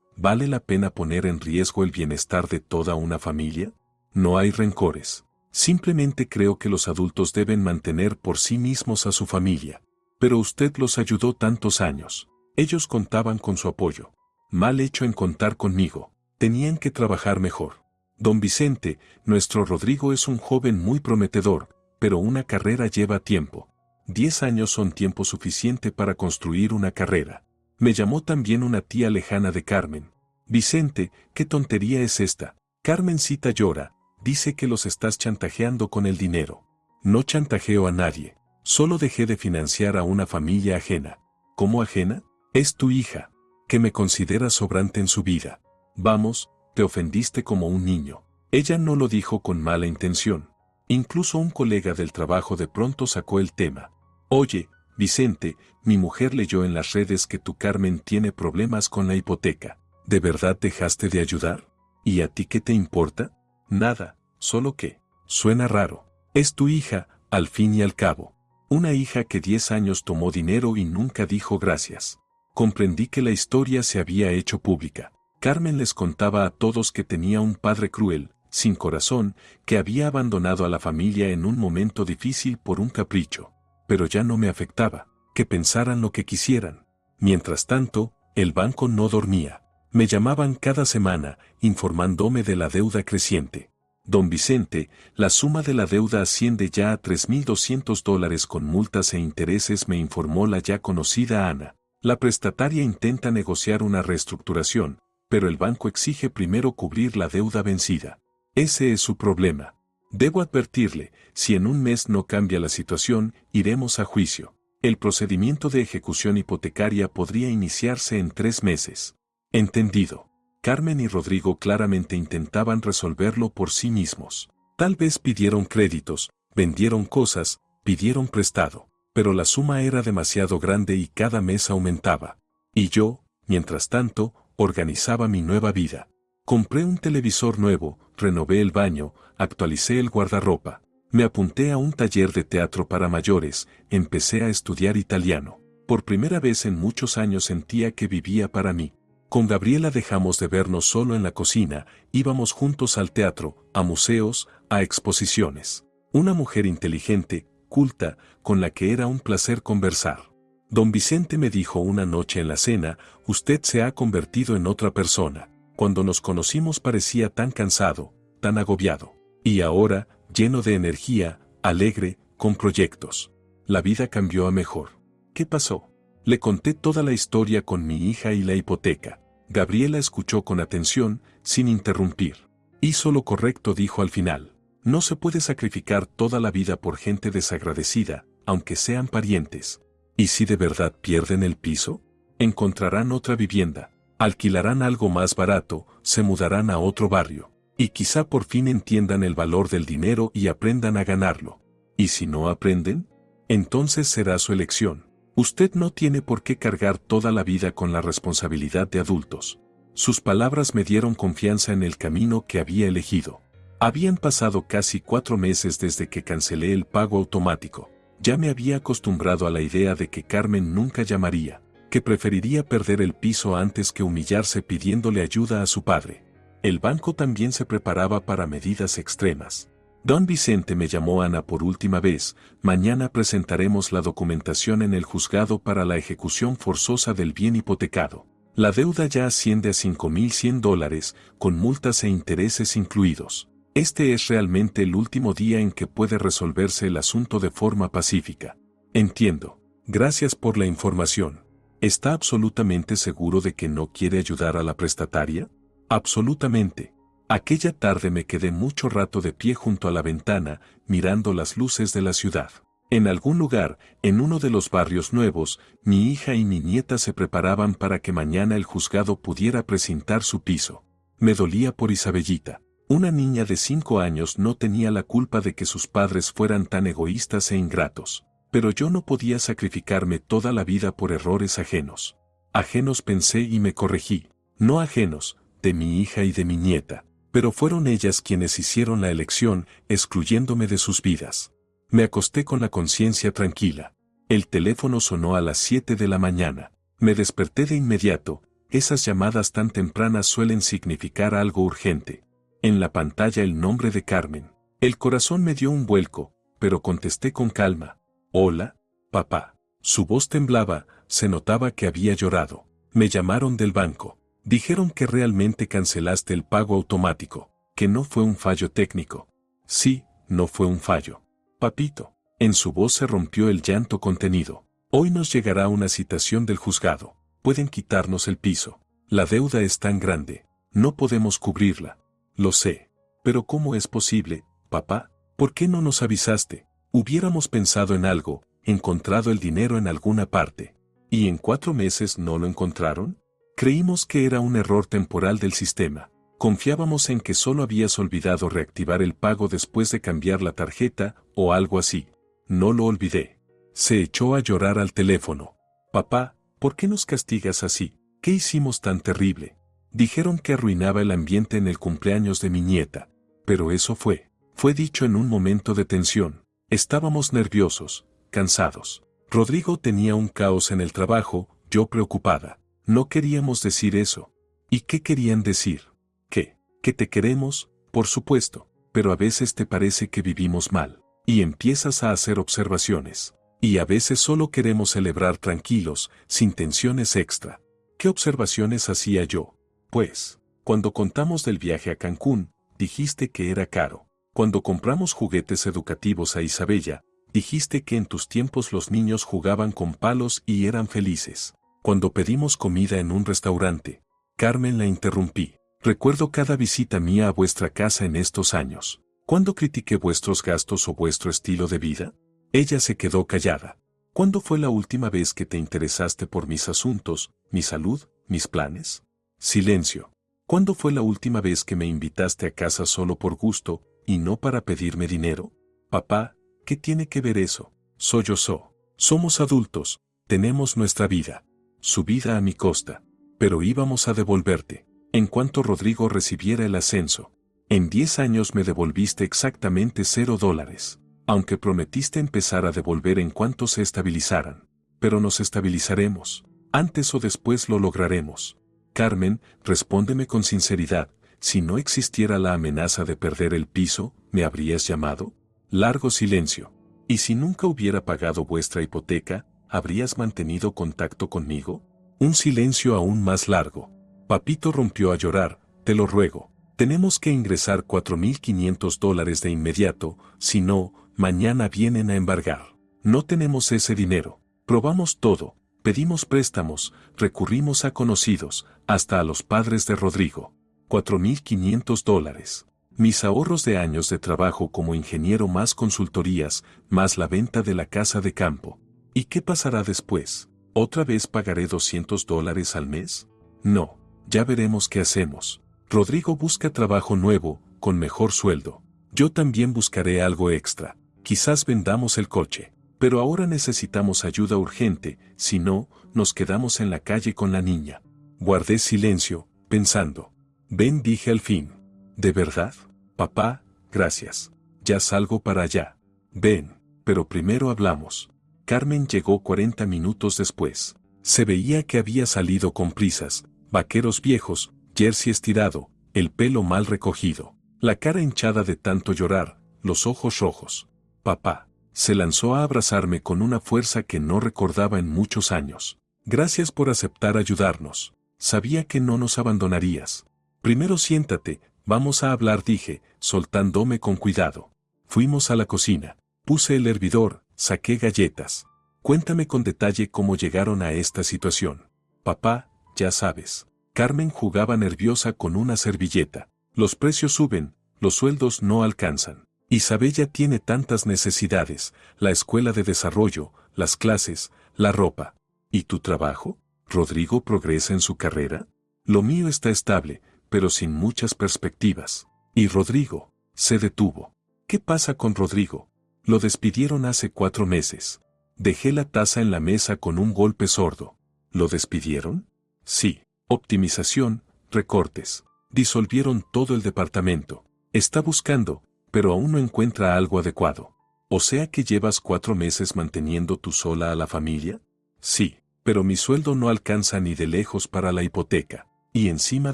¿vale la pena poner en riesgo el bienestar de toda una familia? No hay rencores. Simplemente creo que los adultos deben mantener por sí mismos a su familia. Pero usted los ayudó tantos años. Ellos contaban con su apoyo. Mal hecho en contar conmigo. Tenían que trabajar mejor. Don Vicente, nuestro Rodrigo es un joven muy prometedor, pero una carrera lleva tiempo. 10 años son tiempo suficiente para construir una carrera. Me llamó también una tía lejana de Carmen. Vicente, ¿qué tontería es esta? Carmencita llora, dice que los estás chantajeando con el dinero. No chantajeo a nadie. Solo dejé de financiar a una familia ajena. ¿Cómo ajena? Es tu hija. Que me considera sobrante en su vida. Vamos, te ofendiste como un niño. Ella no lo dijo con mala intención. Incluso un colega del trabajo de pronto sacó el tema. Oye, Vicente, mi mujer leyó en las redes que tu Carmen tiene problemas con la hipoteca. ¿De verdad dejaste de ayudar? ¿Y a ti qué te importa? Nada, solo que, suena raro. Es tu hija, al fin y al cabo. Una hija que 10 años tomó dinero y nunca dijo gracias. comprendí que la historia se había hecho pública. Carmen les contaba a todos que tenía un padre cruel, sin corazón, que había abandonado a la familia en un momento difícil por un capricho. Pero ya no me afectaba, que pensaran lo que quisieran. Mientras tanto, el banco no dormía. Me llamaban cada semana, informándome de la deuda creciente. Don Vicente, la suma de la deuda asciende ya a $3,200 con multas e intereses, me informó la ya conocida Ana. La prestataria intenta negociar una reestructuración, pero el banco exige primero cubrir la deuda vencida. Ese es su problema. Debo advertirle, si en un mes no cambia la situación, iremos a juicio. El procedimiento de ejecución hipotecaria podría iniciarse en 3 meses. Entendido. Carmen y Rodrigo claramente intentaban resolverlo por sí mismos. Tal vez pidieron créditos, vendieron cosas, pidieron prestado, pero la suma era demasiado grande y cada mes aumentaba. Y yo, mientras tanto, organizaba mi nueva vida. Compré un televisor nuevo, renové el baño, actualicé el guardarropa. Me apunté a un taller de teatro para mayores, empecé a estudiar italiano. Por primera vez en muchos años sentía que vivía para mí. Con Gabriela dejamos de vernos solo en la cocina, íbamos juntos al teatro, a museos, a exposiciones. Una mujer inteligente, culta, con la que era un placer conversar. Don Vicente me dijo una noche en la cena, usted se ha convertido en otra persona. Cuando nos conocimos parecía tan cansado, tan agobiado. Y ahora, lleno de energía, alegre, con proyectos. La vida cambió a mejor. ¿Qué pasó? Le conté toda la historia con mi hija y la hipoteca. Gabriela escuchó con atención, sin interrumpir. Hizo lo correcto, dijo al final. No se puede sacrificar toda la vida por gente desagradecida, aunque sean parientes. ¿Y si de verdad pierden el piso? Encontrarán otra vivienda, alquilarán algo más barato, se mudarán a otro barrio. Y quizá por fin entiendan el valor del dinero y aprendan a ganarlo. ¿Y si no aprenden? Entonces será su elección. Usted no tiene por qué cargar toda la vida con la responsabilidad de adultos. Sus palabras me dieron confianza en el camino que había elegido. Habían pasado casi 4 meses desde que cancelé el pago automático. Ya me había acostumbrado a la idea de que Carmen nunca llamaría, que preferiría perder el piso antes que humillarse pidiéndole ayuda a su padre. El banco también se preparaba para medidas extremas. Don Vicente me llamó Ana por última vez, mañana presentaremos la documentación en el juzgado para la ejecución forzosa del bien hipotecado. La deuda ya asciende a $5,100, con multas e intereses incluidos. Este es realmente el último día en que puede resolverse el asunto de forma pacífica. Entiendo. Gracias por la información. ¿Está absolutamente seguro de que no quiere ayudar a la prestataria? Absolutamente. Aquella tarde me quedé mucho rato de pie junto a la ventana, mirando las luces de la ciudad. En algún lugar, en uno de los barrios nuevos, mi hija y mi nieta se preparaban para que mañana el juzgado pudiera precintar su piso. Me dolía por Isabellita. Una niña de 5 años no tenía la culpa de que sus padres fueran tan egoístas e ingratos. Pero yo no podía sacrificarme toda la vida por errores ajenos. Ajenos pensé y me corregí. No ajenos, de mi hija y de mi nieta. Pero fueron ellas quienes hicieron la elección, excluyéndome de sus vidas. Me acosté con la conciencia tranquila. El teléfono sonó a las 7 de la mañana. Me desperté de inmediato. Esas llamadas tan tempranas suelen significar algo urgente. En la pantalla el nombre de Carmen. El corazón me dio un vuelco, pero contesté con calma. Hola, papá. Su voz temblaba, se notaba que había llorado. Me llamaron del banco. Dijeron que realmente cancelaste el pago automático, que no fue un fallo técnico. Sí, no fue un fallo. Papito. En su voz se rompió el llanto contenido. Hoy nos llegará una citación del juzgado. Pueden quitarnos el piso. La deuda es tan grande. No podemos cubrirla. Lo sé. Pero ¿cómo es posible, papá? ¿Por qué no nos avisaste? Hubiéramos pensado en algo, encontrado el dinero en alguna parte. ¿Y en 4 meses no lo encontraron? Creímos que era un error temporal del sistema. Confiábamos en que solo habías olvidado reactivar el pago después de cambiar la tarjeta o algo así. No lo olvidé. Se echó a llorar al teléfono. Papá, ¿por qué nos castigas así? ¿Qué hicimos tan terrible? Dijeron que arruinaba el ambiente en el cumpleaños de mi nieta. Pero eso fue dicho en un momento de tensión. Estábamos nerviosos, cansados. Rodrigo tenía un caos en el trabajo, Yo preocupada. No queríamos decir eso. ¿Y qué querían decir? ¿Qué? Que te queremos, por supuesto, pero a veces te parece que vivimos mal, y empiezas a hacer observaciones. Y a veces solo queremos celebrar tranquilos, sin tensiones extra. ¿Qué observaciones hacía yo? Pues, cuando contamos del viaje a Cancún, dijiste que era caro. Cuando compramos juguetes educativos a Isabella, dijiste que en tus tiempos los niños jugaban con palos y eran felices. Cuando pedimos comida en un restaurante, Carmen la interrumpí. Recuerdo cada visita mía a vuestra casa en estos años. ¿Cuándo critiqué vuestros gastos o vuestro estilo de vida? Ella se quedó callada. ¿Cuándo fue la última vez que te interesaste por mis asuntos, mi salud, mis planes? Silencio. ¿Cuándo fue la última vez que me invitaste a casa solo por gusto, y no para pedirme dinero? Papá, ¿qué tiene que ver eso? Sollozó. Somos adultos, tenemos nuestra vida. Su vida a mi costa. Pero íbamos a devolverte. En cuanto Rodrigo recibiera el ascenso. En 10 años me devolviste exactamente $0. Aunque prometiste empezar a devolver en cuanto se estabilizaran. Pero nos estabilizaremos. Antes o después lo lograremos. Carmen, respóndeme con sinceridad. Si no existiera la amenaza de perder el piso, ¿me habrías llamado? Largo silencio. ¿Y si nunca hubiera pagado vuestra hipoteca, habrías mantenido contacto conmigo? Un silencio aún más largo. Papito rompió a llorar. Te lo ruego. Tenemos que ingresar $4,500 de inmediato, si no, mañana vienen a embargar. No tenemos ese dinero. Probamos todo, pedimos préstamos, recurrimos a conocidos, hasta a los padres de Rodrigo. $4,500. Mis ahorros de años de trabajo como ingeniero más consultorías, más la venta de la casa de campo. ¿Y qué pasará después? ¿Otra vez pagaré $200 al mes? No, ya veremos qué hacemos. Rodrigo busca trabajo nuevo, con mejor sueldo. Yo también buscaré algo extra. Quizás vendamos el coche. Pero ahora necesitamos ayuda urgente, si no, nos quedamos en la calle con la niña. Guardé silencio, pensando. Ven, dije al fin. ¿De verdad? Papá, gracias. Ya salgo para allá. Ven, pero primero hablamos. Carmen llegó 40 minutos después. Se veía que había salido con prisas, vaqueros viejos, jersey estirado, el pelo mal recogido, la cara hinchada de tanto llorar, los ojos rojos. Papá. Se lanzó a abrazarme con una fuerza que no recordaba en muchos años. Gracias por aceptar ayudarnos. Sabía que no nos abandonarías. Primero siéntate, vamos a hablar, dije, soltándome con cuidado. Fuimos a la cocina. Puse el hervidor, saqué galletas. Cuéntame con detalle cómo llegaron a esta situación. Papá, ya sabes. Carmen jugaba nerviosa con una servilleta. Los precios suben, los sueldos no alcanzan. Isabella tiene tantas necesidades, la escuela de desarrollo, las clases, la ropa. ¿Y tu trabajo? ¿Rodrigo progresa en su carrera? Lo mío está estable, pero sin muchas perspectivas. ¿Y Rodrigo? Se detuvo. ¿Qué pasa con Rodrigo? Lo despidieron hace 4 meses. Dejé la taza en la mesa con un golpe sordo. ¿Lo despidieron? Sí. Optimización, recortes. Disolvieron todo el departamento. Está buscando, pero aún no encuentra algo adecuado. ¿O sea que llevas 4 meses manteniendo tú sola a la familia? Sí, pero mi sueldo no alcanza ni de lejos para la hipoteca, y encima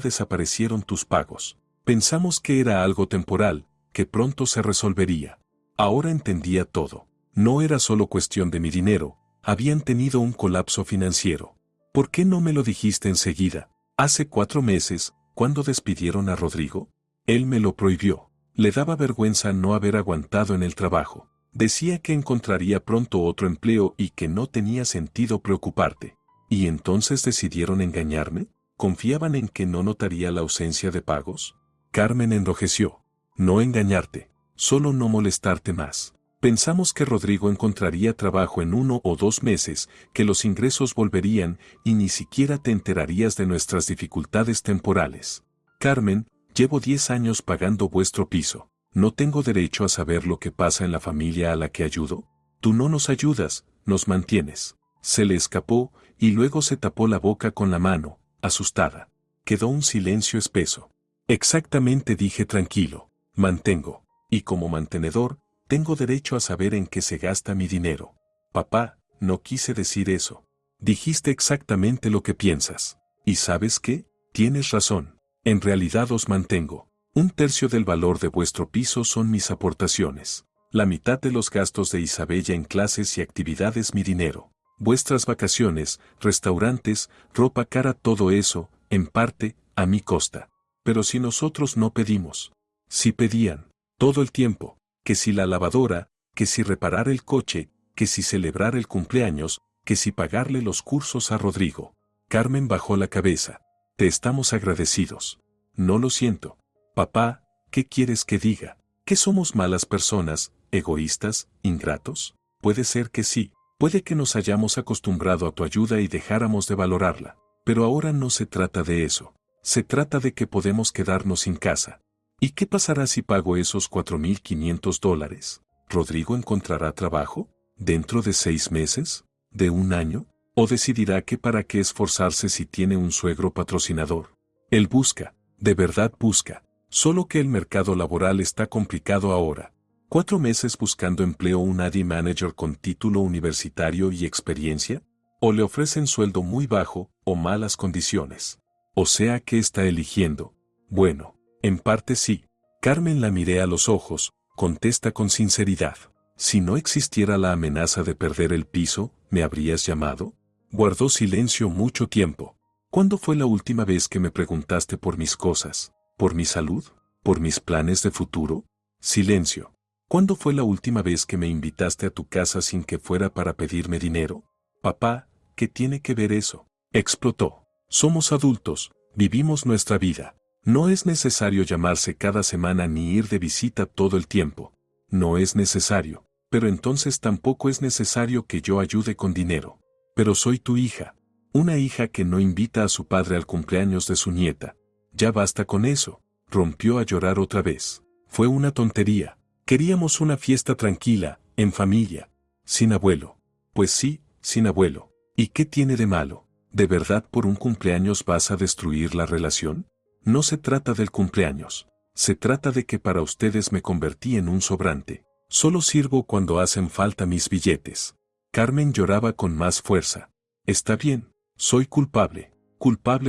desaparecieron tus pagos. Pensamos que era algo temporal, que pronto se resolvería. Ahora entendía todo. No era solo cuestión de mi dinero, habían tenido un colapso financiero. ¿Por qué no me lo dijiste enseguida? Hace 4 meses, ¿cuándo despidieron a Rodrigo? Él me lo prohibió. Le daba vergüenza no haber aguantado en el trabajo. Decía que encontraría pronto otro empleo y que no tenía sentido preocuparte. ¿Y entonces decidieron engañarme? ¿Confiaban en que no notaría la ausencia de pagos? Carmen enrojeció. No engañarte, solo no molestarte más. Pensamos que Rodrigo encontraría trabajo en 1 o 2 meses, que los ingresos volverían y ni siquiera te enterarías de nuestras dificultades temporales. Carmen, llevo 10 años pagando vuestro piso. ¿No tengo derecho a saber lo que pasa en la familia a la que ayudo? Tú no nos ayudas, nos mantienes. Se le escapó, y luego se tapó la boca con la mano, asustada. Quedó un silencio espeso. Exactamente, dije tranquilo. Mantengo. Y como mantenedor, tengo derecho a saber en qué se gasta mi dinero. Papá, no quise decir eso. Dijiste exactamente lo que piensas. ¿Y sabes qué? Tienes razón. En realidad os mantengo. 1/3 del valor de vuestro piso son mis aportaciones. La mitad de los gastos de Isabella en clases y actividades mi dinero. Vuestras vacaciones, restaurantes, ropa cara, todo eso, en parte, a mi costa. Pero si nosotros no pedimos. Si pedían, todo el tiempo, que si la lavadora, que si reparar el coche, que si celebrar el cumpleaños, que si pagarle los cursos a Rodrigo. Carmen bajó la cabeza. Te estamos agradecidos. No lo siento. Papá, ¿qué quieres que diga? ¿Que somos malas personas, egoístas, ingratos? Puede ser que sí. Puede que nos hayamos acostumbrado a tu ayuda y dejáramos de valorarla. Pero ahora no se trata de eso. Se trata de que podemos quedarnos sin casa. ¿Y qué pasará si pago esos $4,500? ¿Rodrigo encontrará trabajo? ¿Dentro de 6 meses? ¿De 1 año? ¿O decidirá que para qué esforzarse si tiene un suegro patrocinador? Él busca, de verdad busca. Solo que el mercado laboral está complicado ahora. 4 meses buscando empleo un AD manager con título universitario y experiencia, o le ofrecen sueldo muy bajo o malas condiciones. O sea, ¿qué está eligiendo? Bueno, en parte sí. Carmen la miré a los ojos, contesta con sinceridad. Si no existiera la amenaza de perder el piso, ¿me habrías llamado? Guardó silencio mucho tiempo. ¿Cuándo fue la última vez que me preguntaste por mis cosas? ¿Por mi salud? ¿Por mis planes de futuro? Silencio. ¿Cuándo fue la última vez que me invitaste a tu casa sin que fuera para pedirme dinero? Papá, ¿qué tiene que ver eso? Explotó. Somos adultos, vivimos nuestra vida. No es necesario llamarse cada semana ni ir de visita todo el tiempo. No es necesario, pero entonces tampoco es necesario que yo ayude con dinero. Pero soy tu hija. Una hija que no invita a su padre al cumpleaños de su nieta. Ya basta con eso. Rompió a llorar otra vez. Fue una tontería. Queríamos una fiesta tranquila, en familia. Sin abuelo. Pues sí, sin abuelo. ¿Y qué tiene de malo? ¿De verdad por un cumpleaños vas a destruir la relación? No se trata del cumpleaños. Se trata de que para ustedes me convertí en un sobrante. Solo sirvo cuando hacen falta mis billetes. Carmen lloraba con más fuerza. Está bien, soy culpable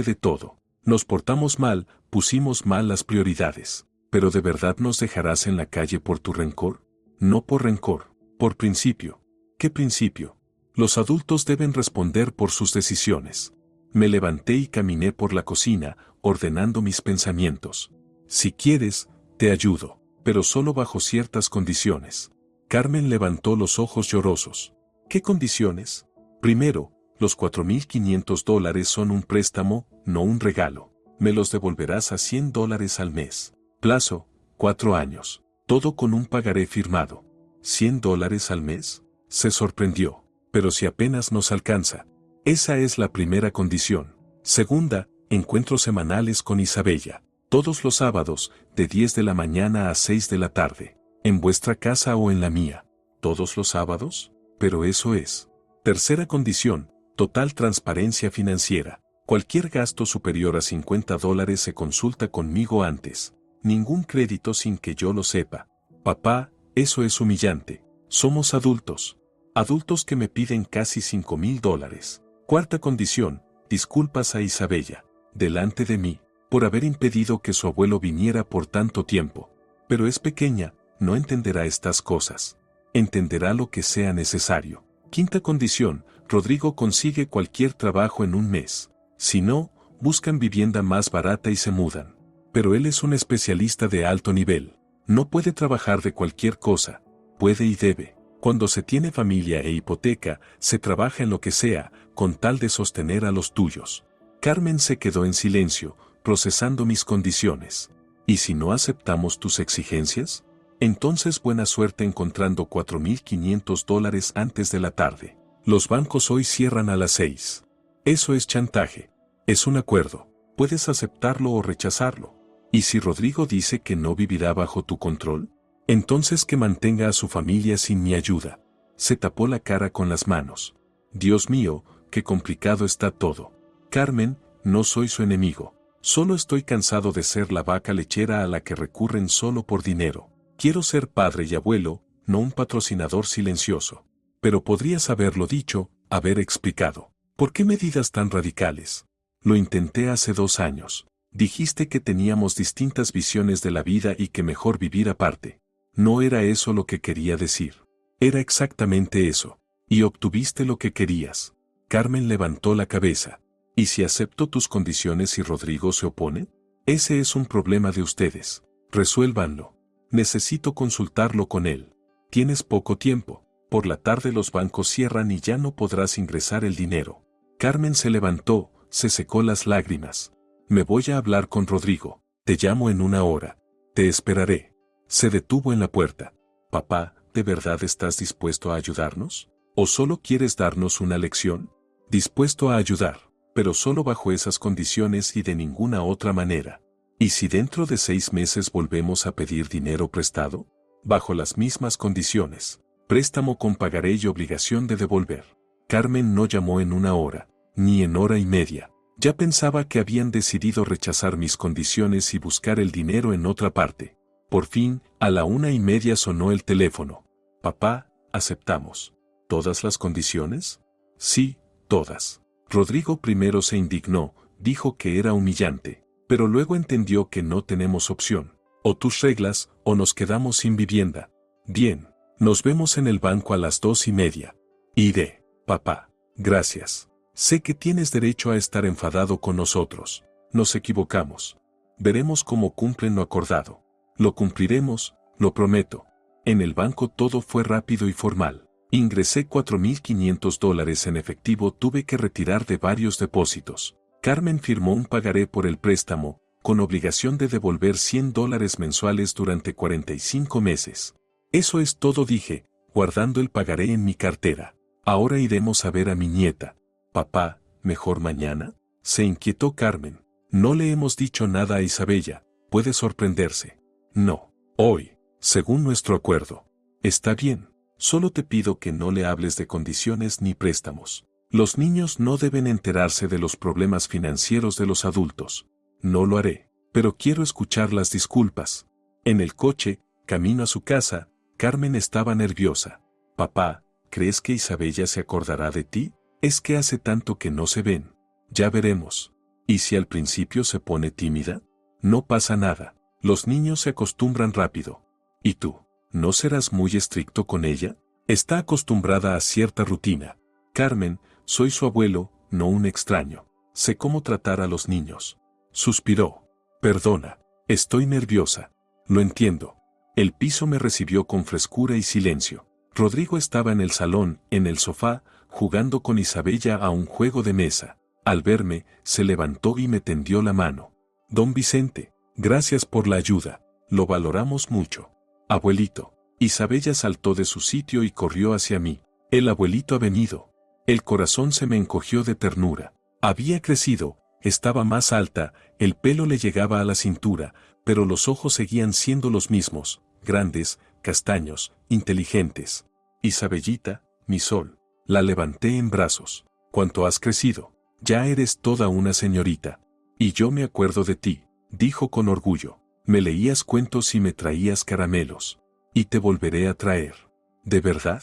de todo. Nos portamos mal, pusimos mal las prioridades. ¿Pero de verdad nos dejarás en la calle por tu rencor? No por rencor, por principio. ¿Qué principio? Los adultos deben responder por sus decisiones. Me levanté y caminé por la cocina, ordenando mis pensamientos. Si quieres, te ayudo, pero solo bajo ciertas condiciones. Carmen levantó los ojos llorosos. ¿Qué condiciones? Primero, los $4,500 son un préstamo, no un regalo. Me los devolverás a $100 al mes. Plazo, 4 años. Todo con un pagaré firmado. ¿$100 al mes? Se sorprendió. Pero si apenas nos alcanza. Esa es la primera condición. Segunda, encuentros semanales con Isabella. Todos los sábados, de 10 de la mañana a 6 de la tarde. ¿En vuestra casa o en la mía? ¿Todos los sábados? Pero eso es. Tercera condición, total transparencia financiera. Cualquier gasto superior a $50 se consulta conmigo antes. Ningún crédito sin que yo lo sepa. Papá, eso es humillante. Somos adultos. Adultos que me piden casi $5,000. Cuarta condición, disculpas a Isabella, delante de mí, por haber impedido que su abuelo viniera por tanto tiempo. Pero es pequeña, no entenderá estas cosas. Entenderá lo que sea necesario. Quinta condición, Rodrigo consigue cualquier trabajo en 1 mes. Si no, buscan vivienda más barata y se mudan. Pero él es un especialista de alto nivel. No puede trabajar de cualquier cosa. Puede y debe. Cuando se tiene familia e hipoteca, se trabaja en lo que sea, con tal de sostener a los tuyos. Carmen se quedó en silencio, procesando mis condiciones. ¿Y si no aceptamos tus exigencias? Entonces buena suerte encontrando $4,500 antes de la tarde. Los bancos hoy cierran a las 6. Eso es chantaje. Es un acuerdo. Puedes aceptarlo o rechazarlo. ¿Y si Rodrigo dice que no vivirá bajo tu control? Entonces que mantenga a su familia sin mi ayuda. Se tapó la cara con las manos. Dios mío, qué complicado está todo. Carmen, no soy su enemigo. Solo estoy cansado de ser la vaca lechera a la que recurren solo por dinero. Quiero ser padre y abuelo, no un patrocinador silencioso. Pero podrías haberlo dicho, haber explicado. ¿Por qué medidas tan radicales? Lo intenté hace 2 años. Dijiste que teníamos distintas visiones de la vida y que mejor vivir aparte. No era eso lo que quería decir. Era exactamente eso. Y obtuviste lo que querías. Carmen levantó la cabeza. ¿Y si acepto tus condiciones y Rodrigo se opone? Ese es un problema de ustedes. Resuélvanlo. Necesito consultarlo con él. Tienes poco tiempo. Por la tarde los bancos cierran y ya no podrás ingresar el dinero. Carmen se levantó, se secó las lágrimas. Me voy a hablar con Rodrigo. Te llamo en 1 hora. Te esperaré. Se detuvo en la puerta. Papá, ¿de verdad estás dispuesto a ayudarnos? ¿O solo quieres darnos una lección? Dispuesto a ayudar, pero solo bajo esas condiciones y de ninguna otra manera. ¿Y si dentro de 6 meses volvemos a pedir dinero prestado? Bajo las mismas condiciones. Préstamo con pagaré y obligación de devolver. Carmen no llamó en 1 hora, ni en 1 hora y media. Ya pensaba que habían decidido rechazar mis condiciones y buscar el dinero en otra parte. Por fin, a la 1:30 sonó el teléfono. Papá, aceptamos. ¿Todas las condiciones? Sí, todas. Rodrigo primero se indignó, dijo que era humillante, pero luego entendió que no tenemos opción. O tus reglas, o nos quedamos sin vivienda. Bien, nos vemos en el banco a las 2:30. Iré, papá. Gracias. Sé que tienes derecho a estar enfadado con nosotros. Nos equivocamos. Veremos cómo cumplen lo acordado. Lo cumpliremos, lo prometo. En el banco todo fue rápido y formal. Ingresé $4,500 en efectivo, tuve que retirar de varios depósitos. Carmen firmó un pagaré por el préstamo, con obligación de devolver $100 mensuales durante 45 meses. Eso es todo, dije, guardando el pagaré en mi cartera. Ahora iremos a ver a mi nieta. Papá, ¿mejor mañana? Se inquietó Carmen. No le hemos dicho nada a Isabella, puede sorprenderse. No, hoy, según nuestro acuerdo. Está bien, solo te pido que no le hables de condiciones ni préstamos. Los niños no deben enterarse de los problemas financieros de los adultos. No lo haré, pero quiero escuchar las disculpas. En el coche, camino a su casa, Carmen estaba nerviosa. Papá, ¿crees que Isabella se acordará de ti? Es que hace tanto que no se ven. Ya veremos. ¿Y si al principio se pone tímida? No pasa nada. Los niños se acostumbran rápido. ¿Y tú? ¿No serás muy estricto con ella? Está acostumbrada a cierta rutina. Carmen, soy su abuelo, no un extraño. Sé cómo tratar a los niños. Suspiró. Perdona, estoy nerviosa. Lo entiendo. El piso me recibió con frescura y silencio. Rodrigo estaba en el salón, en el sofá, jugando con Isabella a un juego de mesa. Al verme, se levantó y me tendió la mano. Don Vicente, gracias por la ayuda. Lo valoramos mucho. Abuelito. Isabella saltó de su sitio y corrió hacia mí. El abuelito ha venido. El corazón se me encogió de ternura. Había crecido, estaba más alta, el pelo le llegaba a la cintura, pero los ojos seguían siendo los mismos, grandes, castaños, inteligentes. Isabellita, mi sol. La levanté en brazos. ¿Cuánto has crecido? Ya eres toda una señorita. Y yo me acuerdo de ti, dijo con orgullo. Me leías cuentos y me traías caramelos. Y te volveré a traer. ¿De verdad?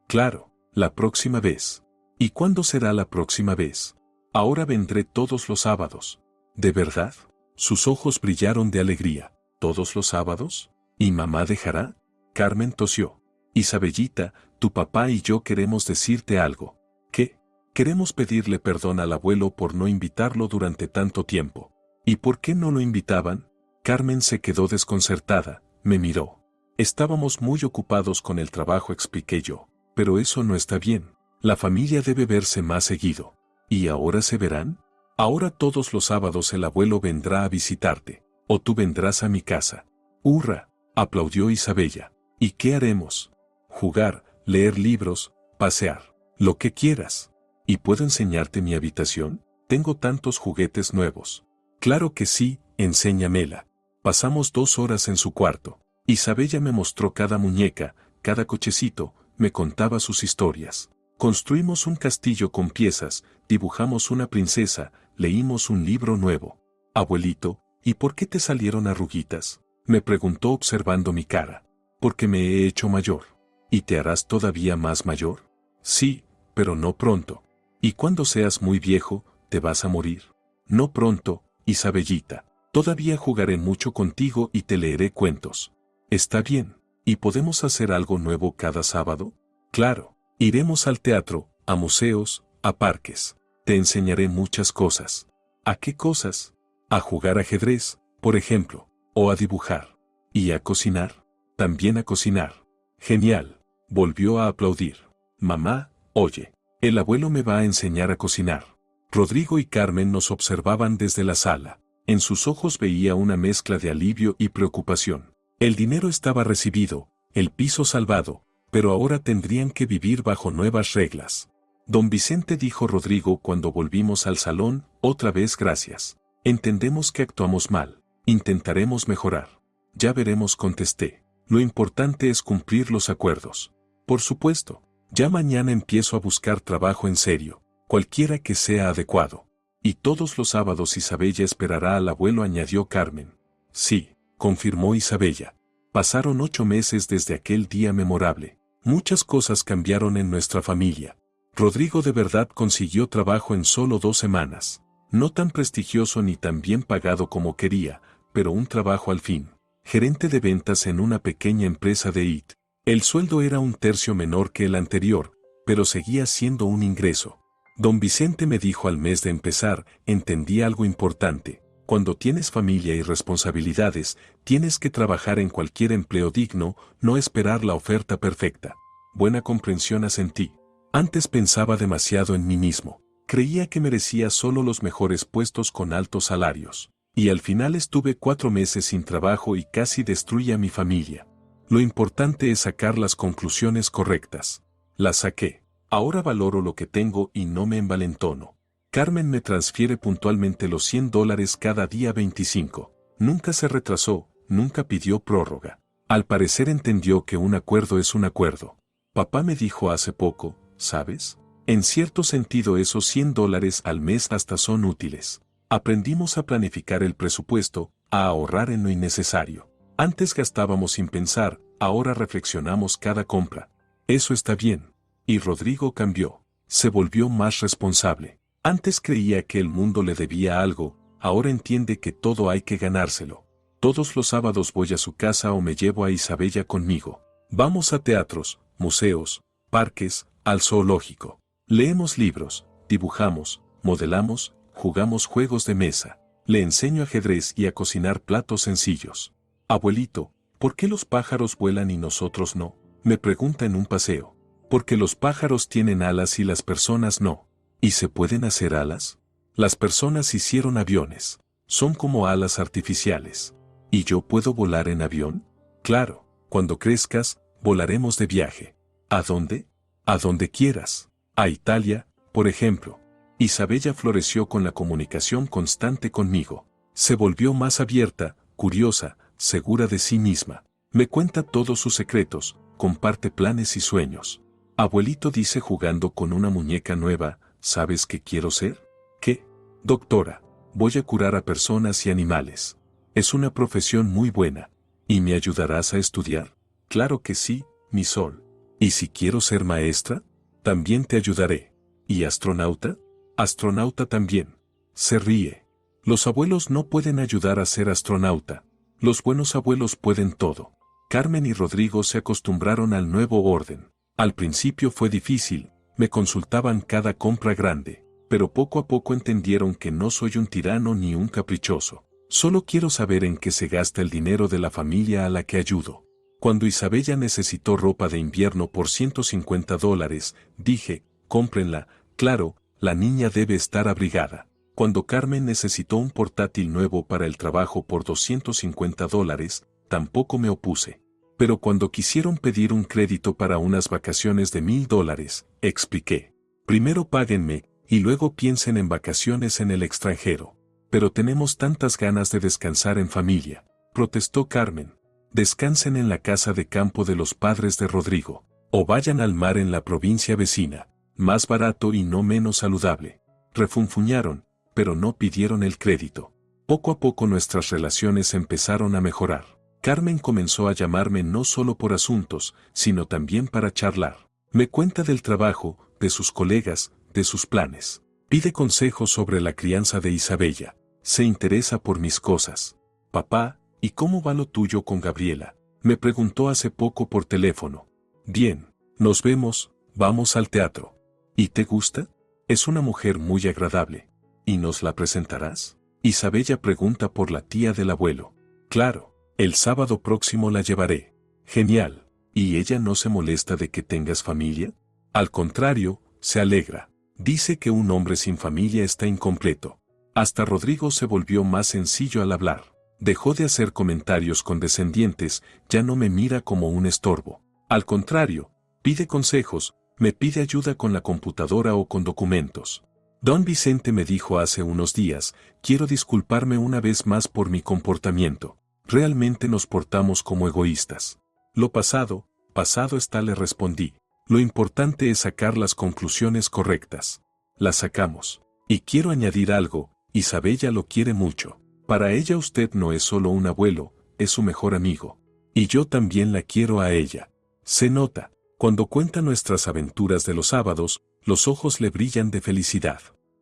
Claro, la próxima vez. ¿Y cuándo será la próxima vez? Ahora vendré todos los sábados. ¿De verdad? Sus ojos brillaron de alegría. ¿Todos los sábados? ¿Y mamá dejará? Carmen tosió. Isabellita, tu papá y yo queremos decirte algo. ¿Qué? Queremos pedirle perdón al abuelo por no invitarlo durante tanto tiempo. ¿Y por qué no lo invitaban? Carmen se quedó desconcertada, me miró. Estábamos muy ocupados con el trabajo, expliqué yo. Pero eso no está bien. La familia debe verse más seguido. ¿Y ahora se verán? Ahora todos los sábados el abuelo vendrá a visitarte. O tú vendrás a mi casa. ¡Hurra! Aplaudió Isabella. ¿Y qué haremos? Jugar, leer libros, pasear. Lo que quieras. ¿Y puedo enseñarte mi habitación? Tengo tantos juguetes nuevos. Claro que sí, enséñamela. Pasamos 2 horas en su cuarto. Isabella me mostró cada muñeca, cada cochecito, me contaba sus historias. Construimos un castillo con piezas, dibujamos una princesa, leímos un libro nuevo. Abuelito, ¿y por qué te salieron arruguitas? Me preguntó observando mi cara. Porque me he hecho mayor. ¿Y te harás todavía más mayor? Sí, pero no pronto. Y cuando seas muy viejo, te vas a morir. No pronto, Isabellita. Todavía jugaré mucho contigo y te leeré cuentos. Está bien. ¿Y podemos hacer algo nuevo cada sábado? Claro. Iremos al teatro, a museos, a parques. Te enseñaré muchas cosas. ¿A qué cosas? A jugar ajedrez, por ejemplo, o a dibujar. ¿Y a cocinar? También a cocinar. Genial. Volvió a aplaudir. Mamá, oye, el abuelo me va a enseñar a cocinar. Rodrigo y Carmen nos observaban desde la sala. En sus ojos veía una mezcla de alivio y preocupación. El dinero estaba recibido, el piso salvado, pero ahora tendrían que vivir bajo nuevas reglas. Don Vicente, dijo Rodrigo cuando volvimos al salón, otra vez gracias. Entendemos que actuamos mal. Intentaremos mejorar. Ya veremos, contesté. Lo importante es cumplir los acuerdos. Por supuesto. Ya mañana empiezo a buscar trabajo en serio, cualquiera que sea adecuado. Y todos los sábados Isabella esperará al abuelo, añadió Carmen. Sí, confirmó Isabella. Pasaron 8 meses desde aquel día memorable. Muchas cosas cambiaron en nuestra familia. Rodrigo de verdad consiguió trabajo en solo 2 semanas. No tan prestigioso ni tan bien pagado como quería, pero un trabajo al fin. Gerente de ventas en una pequeña empresa de IT. El sueldo era 1/3 menor que el anterior, pero seguía siendo un ingreso. Don Vicente me dijo al mes de empezar, entendí algo importante. Cuando tienes familia y responsabilidades, tienes que trabajar en cualquier empleo digno, no esperar la oferta perfecta. Buena comprensión, asentí. Antes pensaba demasiado en mí mismo. Creía que merecía solo los mejores puestos con altos salarios. Y al final estuve 4 meses sin trabajo y casi destruí a mi familia. Lo importante es sacar las conclusiones correctas. Las saqué. Ahora valoro lo que tengo y no me envalentono. Carmen me transfiere puntualmente los $100 cada día 25. Nunca se retrasó, nunca pidió prórroga. Al parecer entendió que un acuerdo es un acuerdo. Papá me dijo hace poco, ¿sabes? En cierto sentido esos $100 al mes hasta son útiles. Aprendimos a planificar el presupuesto, a ahorrar en lo innecesario. Antes gastábamos sin pensar, ahora reflexionamos cada compra. Eso está bien. Y Rodrigo cambió. Se volvió más responsable. Antes creía que el mundo le debía algo, ahora entiende que todo hay que ganárselo. Todos los sábados voy a su casa o me llevo a Isabella conmigo. Vamos a teatros, museos, parques, al zoológico. Leemos libros, dibujamos, modelamos, jugamos juegos de mesa. Le enseño ajedrez y a cocinar platos sencillos. Abuelito, ¿por qué los pájaros vuelan y nosotros no? Me pregunta en un paseo. Porque los pájaros tienen alas y las personas no. ¿Y se pueden hacer alas? Las personas hicieron aviones. Son como alas artificiales. ¿Y yo puedo volar en avión? Claro, cuando crezcas, volaremos de viaje. ¿A dónde? A donde quieras. A Italia, por ejemplo. Isabella floreció con la comunicación constante conmigo. Se volvió más abierta, curiosa, segura de sí misma. Me cuenta todos sus secretos, comparte planes y sueños. Abuelito, dice jugando con una muñeca nueva, ¿sabes qué quiero ser? ¿Qué? Doctora, voy a curar a personas y animales. Es una profesión muy buena. ¿Y me ayudarás a estudiar? Claro que sí, mi sol. ¿Y si quiero ser maestra? También te ayudaré. ¿Y astronauta? Astronauta también. Se ríe. Los abuelos no pueden ayudar a ser astronauta. Los buenos abuelos pueden todo. Carmen y Rodrigo se acostumbraron al nuevo orden. Al principio fue difícil, me consultaban cada compra grande, pero poco a poco entendieron que no soy un tirano ni un caprichoso. Solo quiero saber en qué se gasta el dinero de la familia a la que ayudo. Cuando Isabella necesitó ropa de invierno por $150, dije, cómprenla, claro, la niña debe estar abrigada. Cuando Carmen necesitó un portátil nuevo para el trabajo por $250, tampoco me opuse. Pero cuando quisieron pedir un crédito para unas vacaciones de $1000, expliqué. Primero páguenme, y luego piensen en vacaciones en el extranjero. Pero tenemos tantas ganas de descansar en familia, protestó Carmen. Descansen en la casa de campo de los padres de Rodrigo, o vayan al mar en la provincia vecina, más barato y no menos saludable. Refunfuñaron, pero no pidieron el crédito. Poco a poco nuestras relaciones empezaron a mejorar. Carmen comenzó a llamarme no solo por asuntos, sino también para charlar. Me cuenta del trabajo, de sus colegas, de sus planes. Pide consejos sobre la crianza de Isabella. Se interesa por mis cosas. Papá, ¿y cómo va lo tuyo con Gabriela? Me preguntó hace poco por teléfono. Bien, nos vemos, vamos al teatro. ¿Y te gusta? Es una mujer muy agradable. ¿Y nos la presentarás? Isabella pregunta por la tía del abuelo. Claro, el sábado próximo la llevaré. Genial. ¿Y ella no se molesta de que tengas familia? Al contrario, se alegra. Dice que un hombre sin familia está incompleto. Hasta Rodrigo se volvió más sencillo al hablar. Dejó de hacer comentarios condescendientes, ya no me mira como un estorbo. Al contrario, pide consejos, me pide ayuda con la computadora o con documentos. Don Vicente me dijo hace unos días, quiero disculparme una vez más por mi comportamiento. Realmente nos portamos como egoístas. Lo pasado, pasado está, le respondí. Lo importante es sacar las conclusiones correctas. Las sacamos. Y quiero añadir algo, Isabella lo quiere mucho. Para ella usted no es solo un abuelo, es su mejor amigo. Y yo también la quiero a ella. Se nota, cuando cuenta nuestras aventuras de los sábados, los ojos le brillan de felicidad.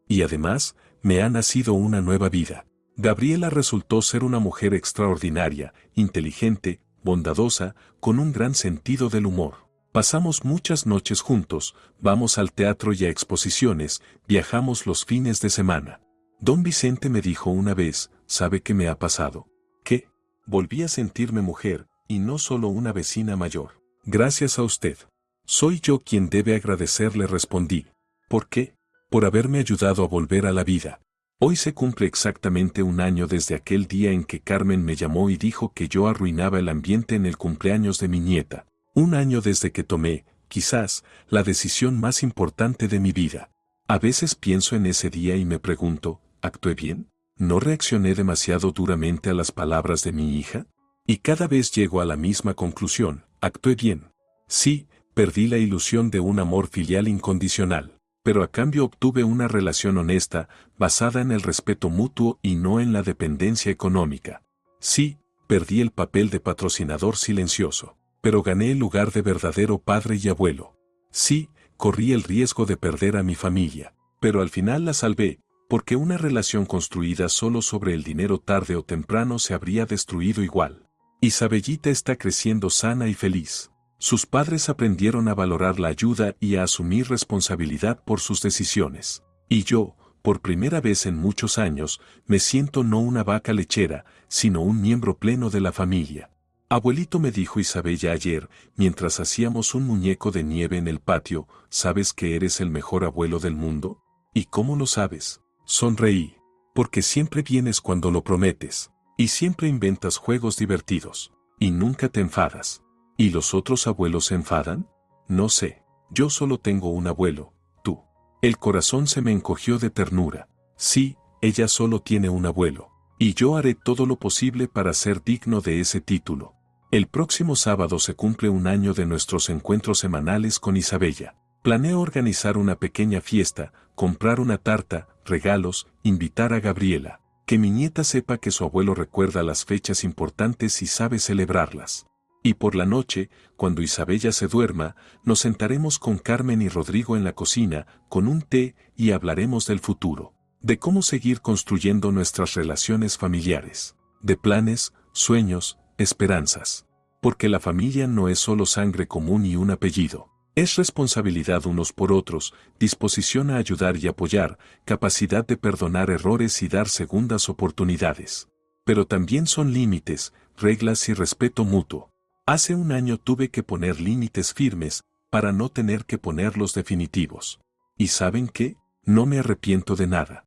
Y además, me ha nacido una nueva vida. Gabriela resultó ser una mujer extraordinaria, inteligente, bondadosa, con un gran sentido del humor. Pasamos muchas noches juntos, vamos al teatro y a exposiciones, viajamos los fines de semana. Don Vicente me dijo una vez, ¿sabe qué me ha pasado? ¿Qué? Volví a sentirme mujer, y no solo una vecina mayor. Gracias a usted. Soy yo quien debe agradecerle, respondí. ¿Por qué? Por haberme ayudado a volver a la vida. Hoy se cumple exactamente un año desde aquel día en que Carmen me llamó y dijo que yo arruinaba el ambiente en el cumpleaños de mi nieta. Un año desde que tomé, quizás, la decisión más importante de mi vida. A veces pienso en ese día y me pregunto, ¿actué bien? ¿No reaccioné demasiado duramente a las palabras de mi hija? Y cada vez llego a la misma conclusión, actué bien. Sí, perdí la ilusión de un amor filial incondicional, pero a cambio obtuve una relación honesta, basada en el respeto mutuo y no en la dependencia económica. Sí, perdí el papel de patrocinador silencioso, pero gané el lugar de verdadero padre y abuelo. Sí, corrí el riesgo de perder a mi familia, pero al final la salvé, porque una relación construida solo sobre el dinero tarde o temprano se habría destruido igual. Isabellita está creciendo sana y feliz. Sus padres aprendieron a valorar la ayuda y a asumir responsabilidad por sus decisiones. Y yo, por primera vez en muchos años, me siento no una vaca lechera, sino un miembro pleno de la familia. Abuelito, me dijo Isabella ayer, mientras hacíamos un muñeco de nieve en el patio, ¿sabes que eres el mejor abuelo del mundo? ¿Y cómo lo sabes? Sonreí. Porque siempre vienes cuando lo prometes. Y siempre inventas juegos divertidos. Y nunca te enfadas. ¿Y los otros abuelos se enfadan? No sé. Yo solo tengo un abuelo, tú. El corazón se me encogió de ternura. Sí, ella solo tiene un abuelo. Y yo haré todo lo posible para ser digno de ese título. El próximo sábado se cumple un año de nuestros encuentros semanales con Isabella. Planeo organizar una pequeña fiesta, comprar una tarta, regalos, invitar a Gabriela. Que mi nieta sepa que su abuelo recuerda las fechas importantes y sabe celebrarlas. Y por la noche, cuando Isabella se duerma, nos sentaremos con Carmen y Rodrigo en la cocina, con un té, y hablaremos del futuro. De cómo seguir construyendo nuestras relaciones familiares. De planes, sueños, esperanzas. Porque la familia no es solo sangre común y un apellido. Es responsabilidad unos por otros, disposición a ayudar y apoyar, capacidad de perdonar errores y dar segundas oportunidades. Pero también son límites, reglas y respeto mutuo. Hace un año tuve que poner límites firmes, para no tener que ponerlos definitivos. ¿Y saben qué? No me arrepiento de nada.